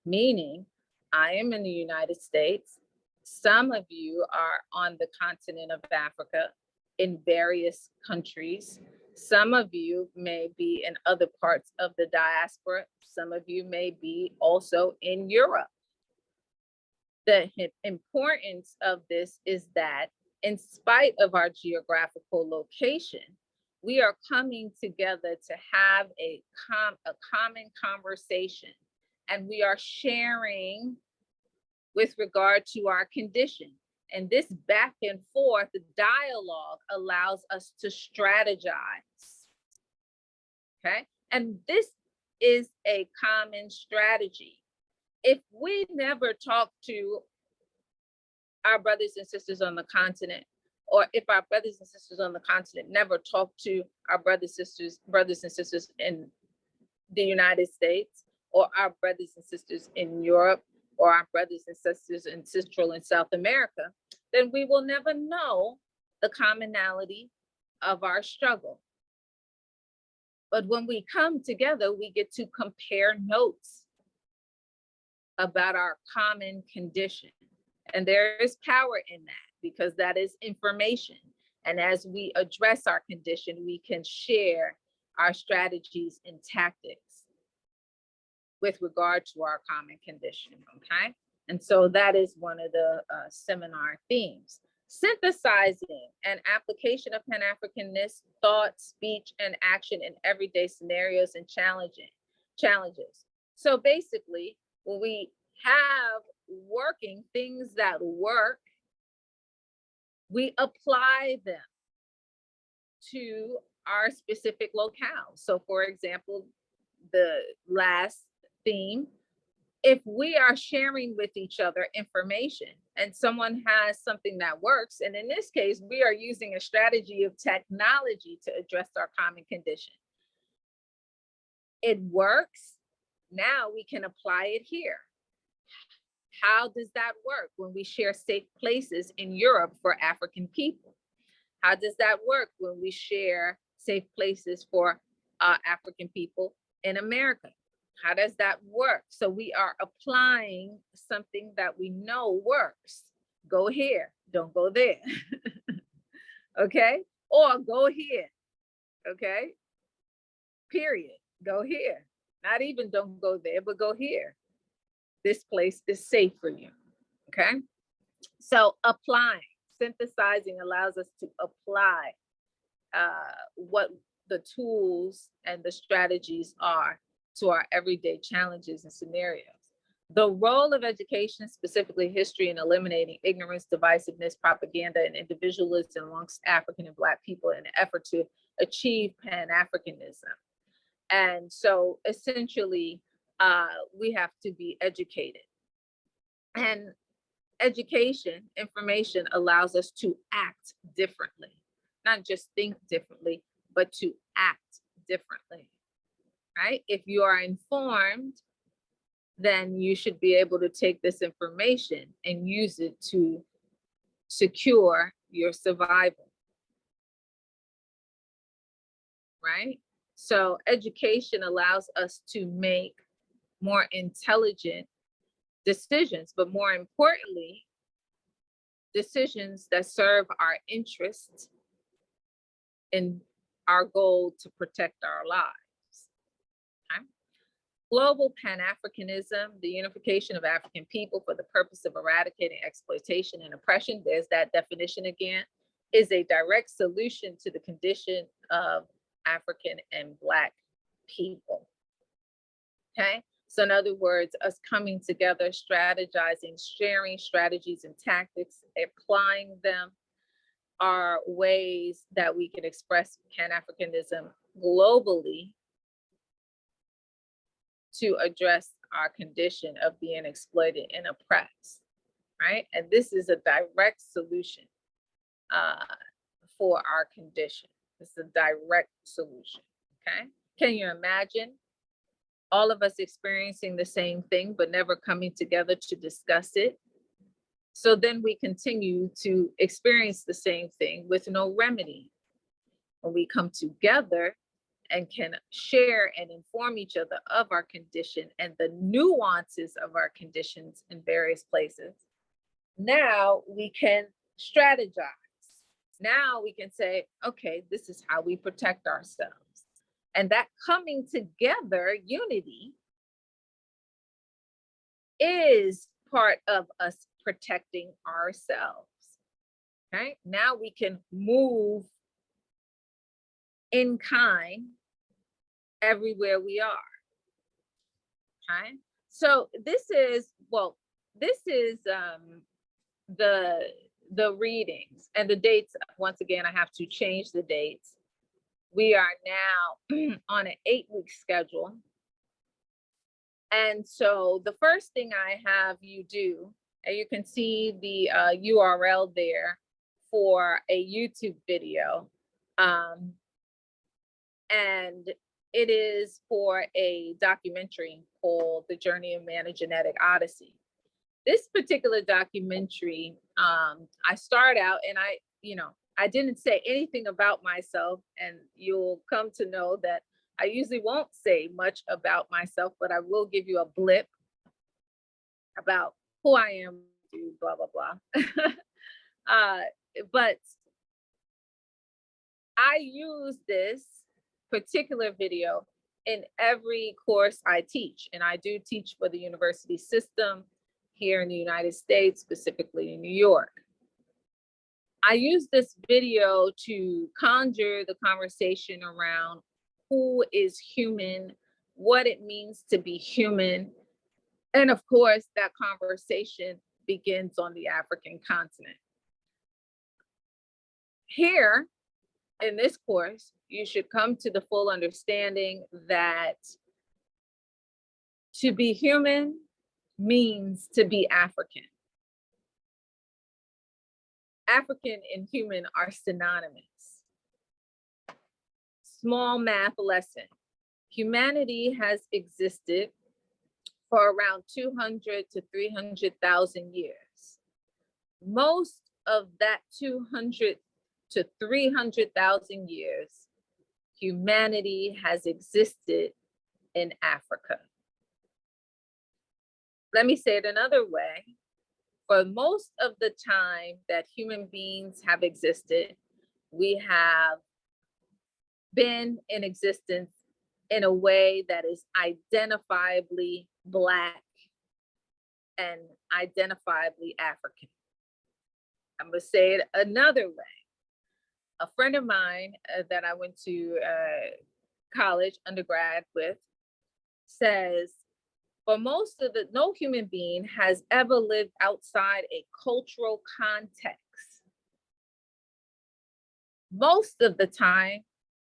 meaning I am in the United States. Some of you are on the continent of Africa in various countries. Some of you may be in other parts of the diaspora. Some of you may be also in Europe. The importance of this is that in spite of our geographical location, we are coming together to have a common conversation, and we are sharing with regard to our condition. And this back and forth dialogue allows us to strategize, okay? And this is a common strategy. If we never talk to our brothers and sisters on the continent, or if our brothers and sisters on the continent never talk to our brothers and sisters in the United States, or our brothers and sisters in Europe, or our brothers and sisters in Central and South America, then we will never know the commonality of our struggle. But when we come together, we get to compare notes about our common condition. And there is power in that because that is information. And as we address our condition, we can share our strategies and tactics with regard to our common condition, okay? And so that is one of the seminar themes. Synthesizing an application of Pan-Africanist thought, speech, and action in everyday scenarios and challenges. So basically, when we have working things that work, we apply them to our specific locale. So for example, the last theme, if we are sharing with each other information and someone has something that works, and in this case, we are using a strategy of technology to address our common condition. It works. Now we can apply it here. How does that work when we share safe places in Europe for African people? How does that work when we share safe places for African people in America? How does that work? So we are applying something that we know works. Go here, don't go there. Okay? Or go here. Okay? Period. Go here. Not even don't go there, but go here. This place is safe for you. Okay? So applying, synthesizing allows us to apply what the tools and the strategies are to our everyday challenges and scenarios. The role of education, specifically history, in eliminating ignorance, divisiveness, propaganda, and individualism amongst African and Black people in an effort to achieve Pan-Africanism. And so essentially, we have to be educated. And education, information allows us to act differently, not just think differently, but to act differently. Right? If you are informed, then you should be able to take this information and use it to secure your survival. Right? So education allows us to make more intelligent decisions, but more importantly, decisions that serve our interests in our goal to protect our lives. Global Pan-Africanism, the unification of African people for the purpose of eradicating exploitation and oppression, there's that definition again, is a direct solution to the condition of African and Black people. Okay, so in other words, us coming together, strategizing, sharing strategies and tactics, applying them are ways that we can express Pan-Africanism globally to address our condition of being exploited and oppressed, right? And this is a direct solution for our condition. It's a direct solution, okay? Can you imagine all of us experiencing the same thing, but never coming together to discuss it? So then we continue to experience the same thing with no remedy. When we come together and can share and inform each other of our condition and the nuances of our conditions in various places, now we can strategize. Now we can say, okay, this is how we protect ourselves. And that coming together, unity, is part of us protecting ourselves. Right? Now we can move in kind everywhere we are. Okay, so this is the readings and the dates. Once again, I have to change the dates. We are now on an 8-week schedule. And so the first thing I have you do, and you can see the URL there for a YouTube video. And it is for a documentary called The Journey of Man, a Genetic Odyssey. This particular documentary, I start out and I didn't say anything about myself, and you'll come to know that I usually won't say much about myself, but I will give you a blip about who I am, blah, blah, blah. But I use this particular video in every course I teach, and I do teach for the university system here in the United States, specifically in New York. I use this video to conjure the conversation around who is human, what it means to be human. And of course, that conversation begins on the African continent. Here in this course, you should come to the full understanding that to be human means to be African. African and human are synonymous. Small math lesson. Humanity has existed for around 200 to 300,000 years. Most of that 200 to 300,000 years, humanity has existed in Africa. Let me say it another way. For most of the time that human beings have existed, we have been in existence in a way that is identifiably Black and identifiably African. I'm gonna say it another way. A friend of mine that I went to college, undergrad with, says, for most of no human being has ever lived outside a cultural context. Most of the time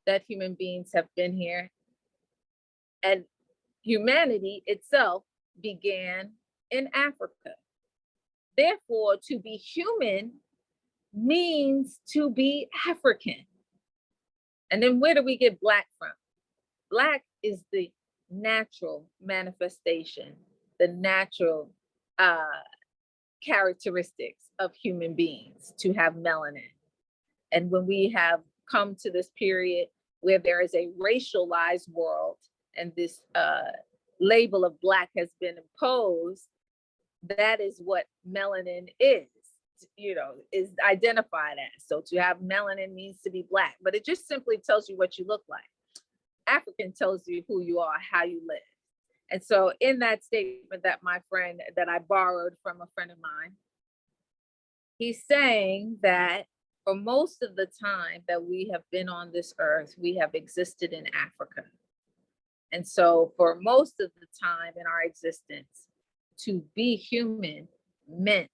that human beings have been here, and humanity itself began in Africa. Therefore, to be human means to be African. And then where do we get Black from? Black is the natural manifestation, the natural characteristics of human beings to have melanin. And when we have come to this period where there is a racialized world and this label of Black has been imposed, that is what melanin is, is identified as. So to have melanin means to be Black, but it just simply tells you what you look like. African tells you who you are, how you live. And so in that statement that my friend, that I borrowed from a friend of mine, he's saying that for most of the time that we have been on this earth, we have existed in Africa. And so for most of the time in our existence, to be human meant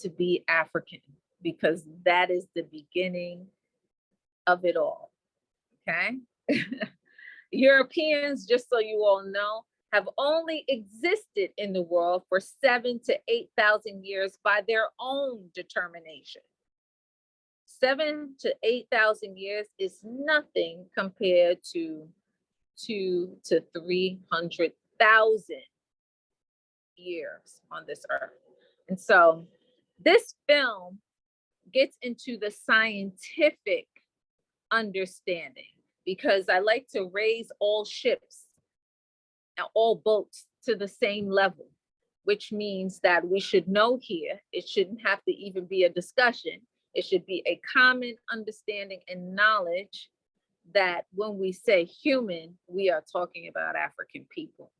to be African, because that is the beginning of it all, okay? Europeans, just so you all know, have only existed in the world for 7,000 to 8,000 years by their own determination. 7,000 to 8,000 years is nothing compared to 200,000 to 300,000 years on this earth. And so this film gets into the scientific understanding, because I like to raise all ships and all boats to the same level, which means that we should know here, it shouldn't have to even be a discussion. It should be a common understanding and knowledge that when we say human, we are talking about African people,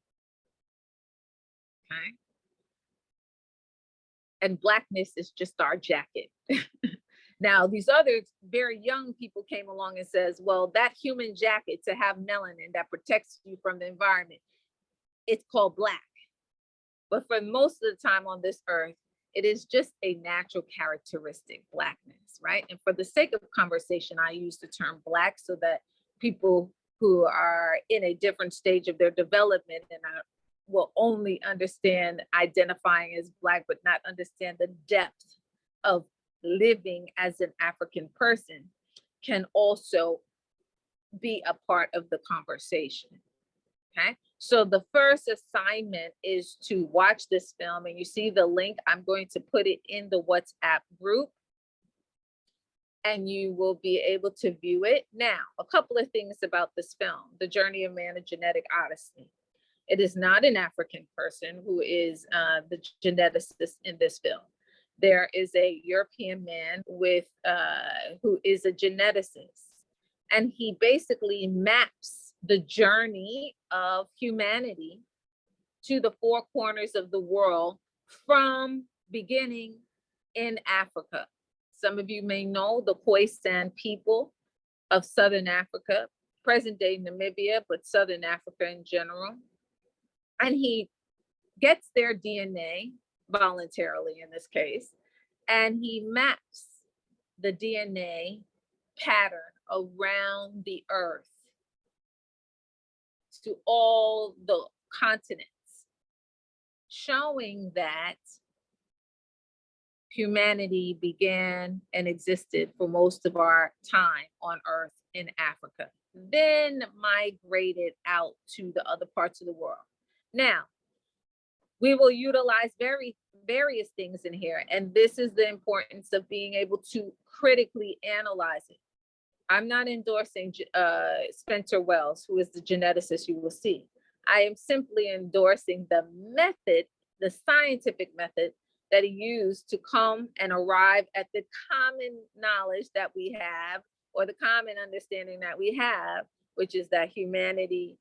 okay? And Blackness is just our jacket. Now, these other very young people came along and says, well, that human jacket to have melanin that protects you from the environment, it's called Black. But for most of the time on this earth, it is just a natural characteristic, Blackness, right? And for the sake of conversation, I use the term Black so that people who are in a different stage of their development and will only understand identifying as Black, but not understand the depth of living as an African person, can also be a part of the conversation, okay? So the first assignment is to watch this film, and you see the link. I'm going to put it in the WhatsApp group. and you will be able to view it. Now, a couple of things about this film, The Journey of Man, A Genetic Odyssey. It is not an African person who is the geneticist in this film. There is a European man with who is a geneticist, and he basically maps the journey of humanity to the four corners of the world from beginning in Africa. Some of you may know the Khoisan people of Southern Africa, present day Namibia, but Southern Africa in general. And he gets their DNA voluntarily in this case, and he maps the DNA pattern around the earth to all the continents, showing that humanity began and existed for most of our time on earth in Africa, then migrated out to the other parts of the world. Now, we will utilize various things in here, and this is the importance of being able to critically analyze it. I'm not endorsing Spencer Wells, who is the geneticist you will see. I am simply endorsing the method, the scientific method that he used to come and arrive at the common knowledge that we have, or the common understanding that we have, which is that humanity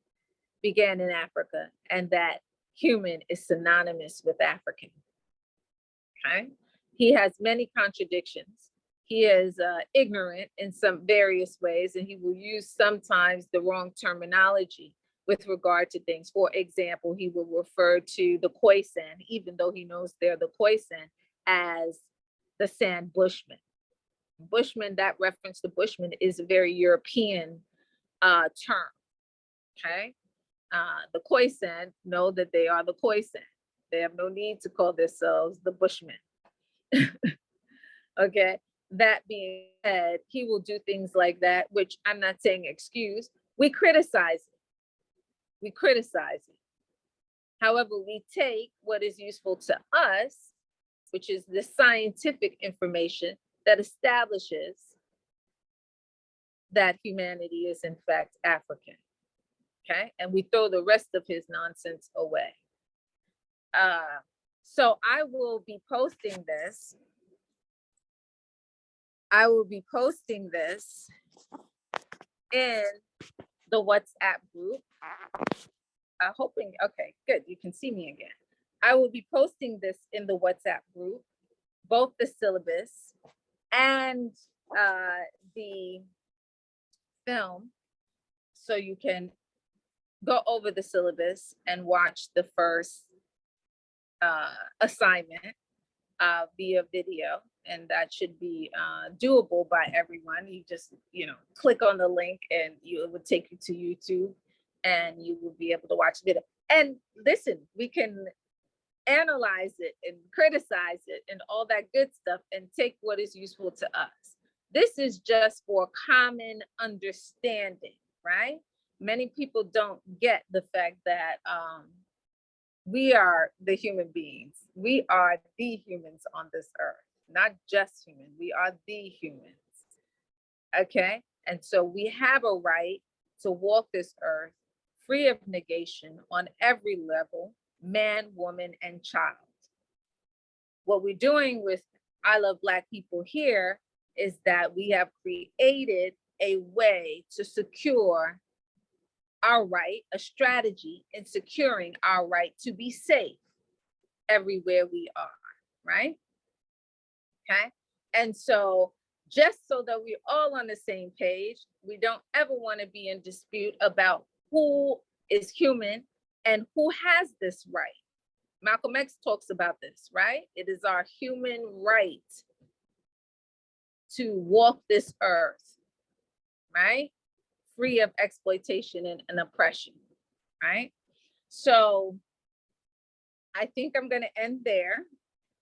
began in Africa and that human is synonymous with African. Okay, he has many contradictions. He is ignorant in some various ways, and he will use sometimes the wrong terminology with regard to things. For example, he will refer to the Khoisan, even though he knows they're the Khoisan, as the San Bushmen. Bushman, that reference to Bushman is a very European term, okay? The Khoisan know that they are the Khoisan. They have no need to call themselves the Bushmen. Okay, that being said, he will do things like that, which I'm not saying excuse. We criticize it. We criticize it. However, we take what is useful to us, which is the scientific information that establishes that humanity is in fact African. Okay, and we throw the rest of his nonsense away. So I will be posting this. I will be posting this in the WhatsApp group. Hoping, okay, good, you can see me again. I will be posting this in the WhatsApp group, both the syllabus and the film, so you can go over the syllabus and watch the first assignment via video, and that should be doable by everyone. You just, click on the link and it would take you to YouTube, and you will be able to watch the video. And listen, we can analyze it and criticize it and all that good stuff and take what is useful to us. This is just for common understanding, right? Many people don't get the fact that we are the human beings. We are the humans on this earth, not just human. We are the humans, okay? And so we have a right to walk this earth free of negation on every level, man, woman, and child. What we're doing with I Love Black People here is that we have created a way to secure our right, a strategy in securing our right to be safe everywhere we are, right? Okay, and so just so that we're all on the same page, we don't ever want to be in dispute about who is human and who has this right. Malcolm X talks about this, right? It is our human right to walk this earth, right? Free of exploitation and oppression, right? So I think I'm gonna end there.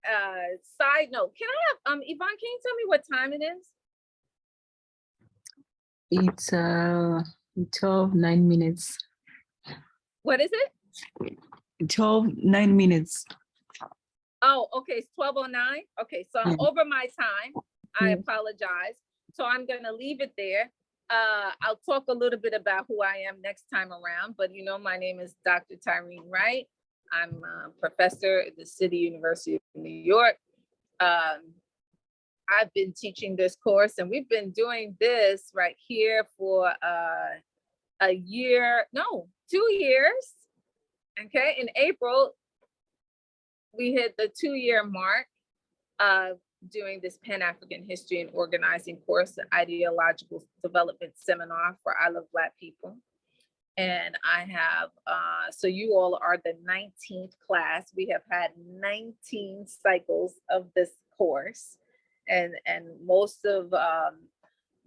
Side note, can I have, Yvonne, can you tell me what time it is? It's 12:09 minutes. What is it? 12:09 minutes. Oh, okay, it's 12:09. Okay, so I'm over my time. I apologize. So I'm going to leave it there. I'll talk a little bit about who I am next time around, but you know, my name is Dr. Tyreen Wright. I'm a professor at the City University of New York. I've been teaching this course, and we've been doing this right here for a year, no, 2 years. Okay, in April, we hit the 2-year mark of doing this Pan-African History and Organizing course, the Ideological Development Seminar for I Love Black People. And I have, so you all are the 19th class. We have had 19 cycles of this course. And most of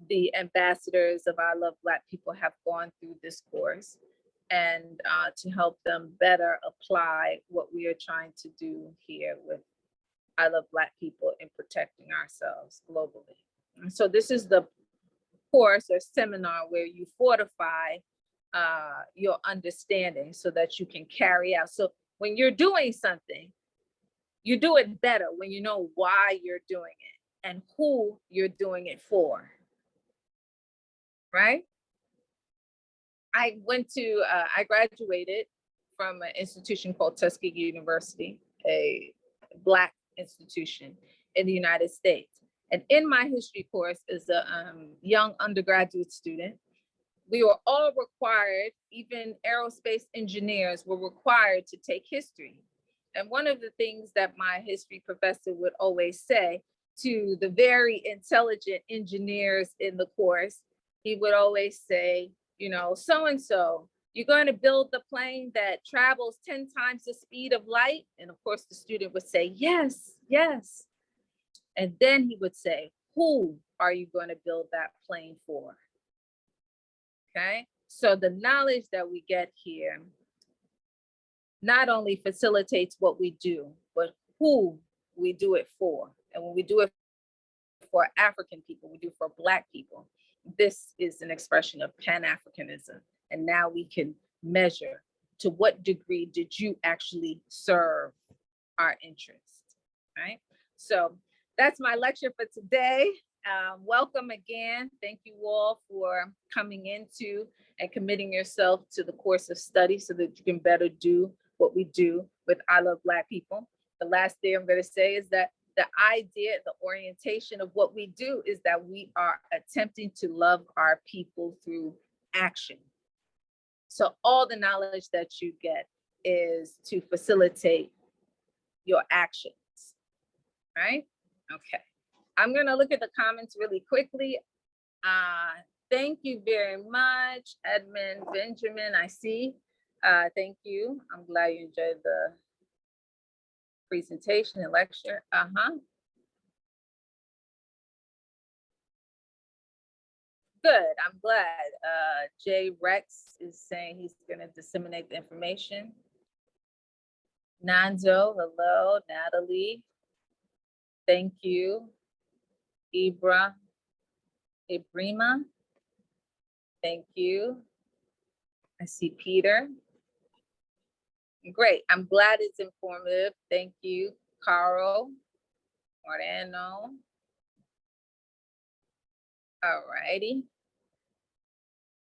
the ambassadors of I Love Black People have gone through this course, and to help them better apply what we are trying to do here with I Love Black People in protecting ourselves globally. And so this is the course or seminar where you fortify your understanding so that you can carry out. So when you're doing something, you do it better when you know why you're doing it and who you're doing it for, right? I graduated from an institution called Tuskegee University, a Black institution in the United States. And in my history course as a young undergraduate student, we were all required, even aerospace engineers were required to take history. And one of the things that my history professor would always say to the very intelligent engineers in the course, he would always say, you know, so-and-so, you're going to build the plane that travels 10 times the speed of light? And of course, the student would say, yes, yes. And then he would say, who are you going to build that plane for? Okay, so the knowledge that we get here not only facilitates what we do, but who we do it for. And when we do it for African people, we do it for Black people. This is an expression of Pan-Africanism. And now we can measure to what degree did you actually serve our interests, right? So that's my lecture for today. Welcome again. Thank you all for coming into and committing yourself to the course of study so that you can better do what we do with I Love Black People. The last thing I'm going to say is that the idea, the orientation of what we do is that we are attempting to love our people through action. So all the knowledge that you get is to facilitate your actions, right? Okay. I'm going to look at the comments really quickly. Thank you very much, Edmund Benjamin. I see. Thank you. I'm glad you enjoyed the presentation and lecture. Good. I'm glad. Jay Rex is saying he's going to disseminate the information. Nanzo, hello. Natalie, thank you. Ibrima, thank you. I see Peter. Great, I'm glad it's informative. Thank you, Caro, Moreno. All righty.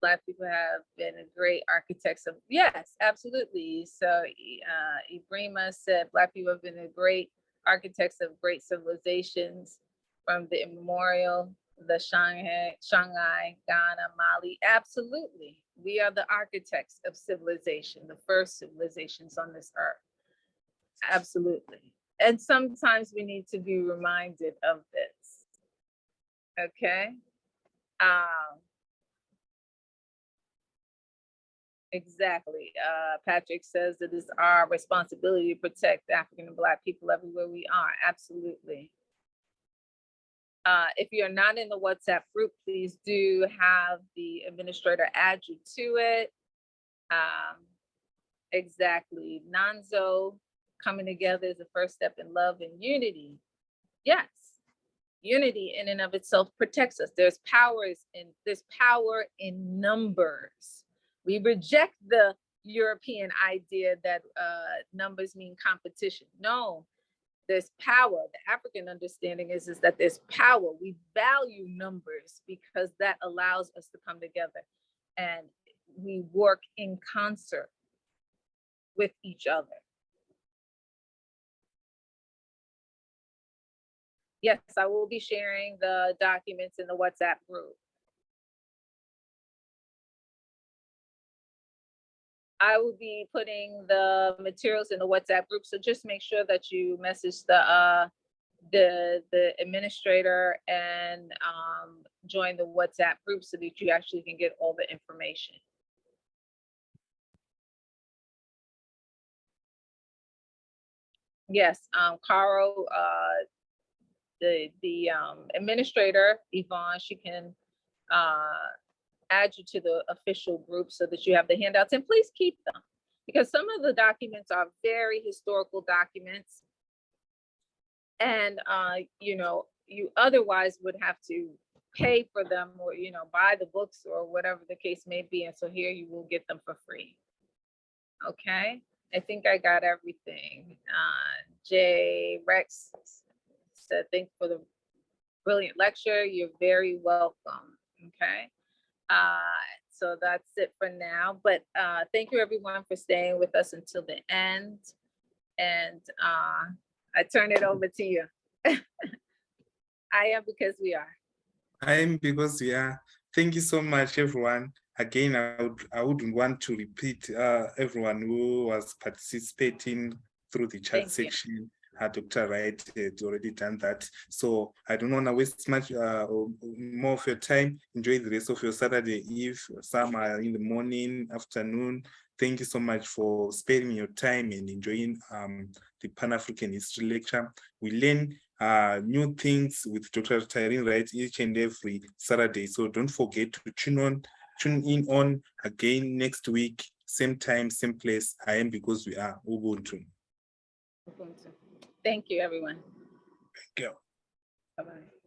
Black people have been great architects of, yes, absolutely. So Ibrima said, Black people have been great architects of great civilizations from the immemorial, the Shanghai, Ghana, Mali. Absolutely. We are the architects of civilization, the first civilizations on this earth. Absolutely. And sometimes we need to be reminded of this. Okay. Exactly. Patrick says it is our responsibility to protect African and Black people everywhere we are. Absolutely. If you're not in the WhatsApp group, please do have the administrator add you to it. Exactly. Nanzo, coming together is the first step in love and unity. Yes. Unity in and of itself protects us. There's power in numbers. We reject the European idea that numbers mean competition. No, there's power. The African understanding is that there's power. We value numbers because that allows us to come together and we work in concert with each other. Yes, I will be sharing the documents in the WhatsApp group. I will be putting the materials in the WhatsApp group, so just make sure that you message the administrator and join the WhatsApp group so that you actually can get all the information. Yes, Caro, the administrator, Yvonne, she can add you to the official group so that you have the handouts, and please keep them because some of the documents are very historical documents, and you know, you otherwise would have to pay for them or, you know, buy the books or whatever the case may be, and so here you will get them for free. Okay, I think I got everything. Jay Rex said thanks for the brilliant lecture. You're very welcome. Okay. So that's it for now, but thank you everyone for staying with us until the end, and I turn it over to you. I am because we are. I am because we are. Thank you so much, everyone. Again, I wouldn't want to repeat everyone who was participating through the chat section. Dr. Wright had already done that. So I don't want to waste much more of your time. Enjoy the rest of your Saturday Eve. Some are in the morning, afternoon. Thank you so much for sparing your time and enjoying the Pan-African History lecture. We learn new things with Dr. Tyreen Wright each and every Saturday. So don't forget to tune in on again next week, same time, same place. I am because we are Ubuntu. Thank you, everyone. Thank you. Bye-bye.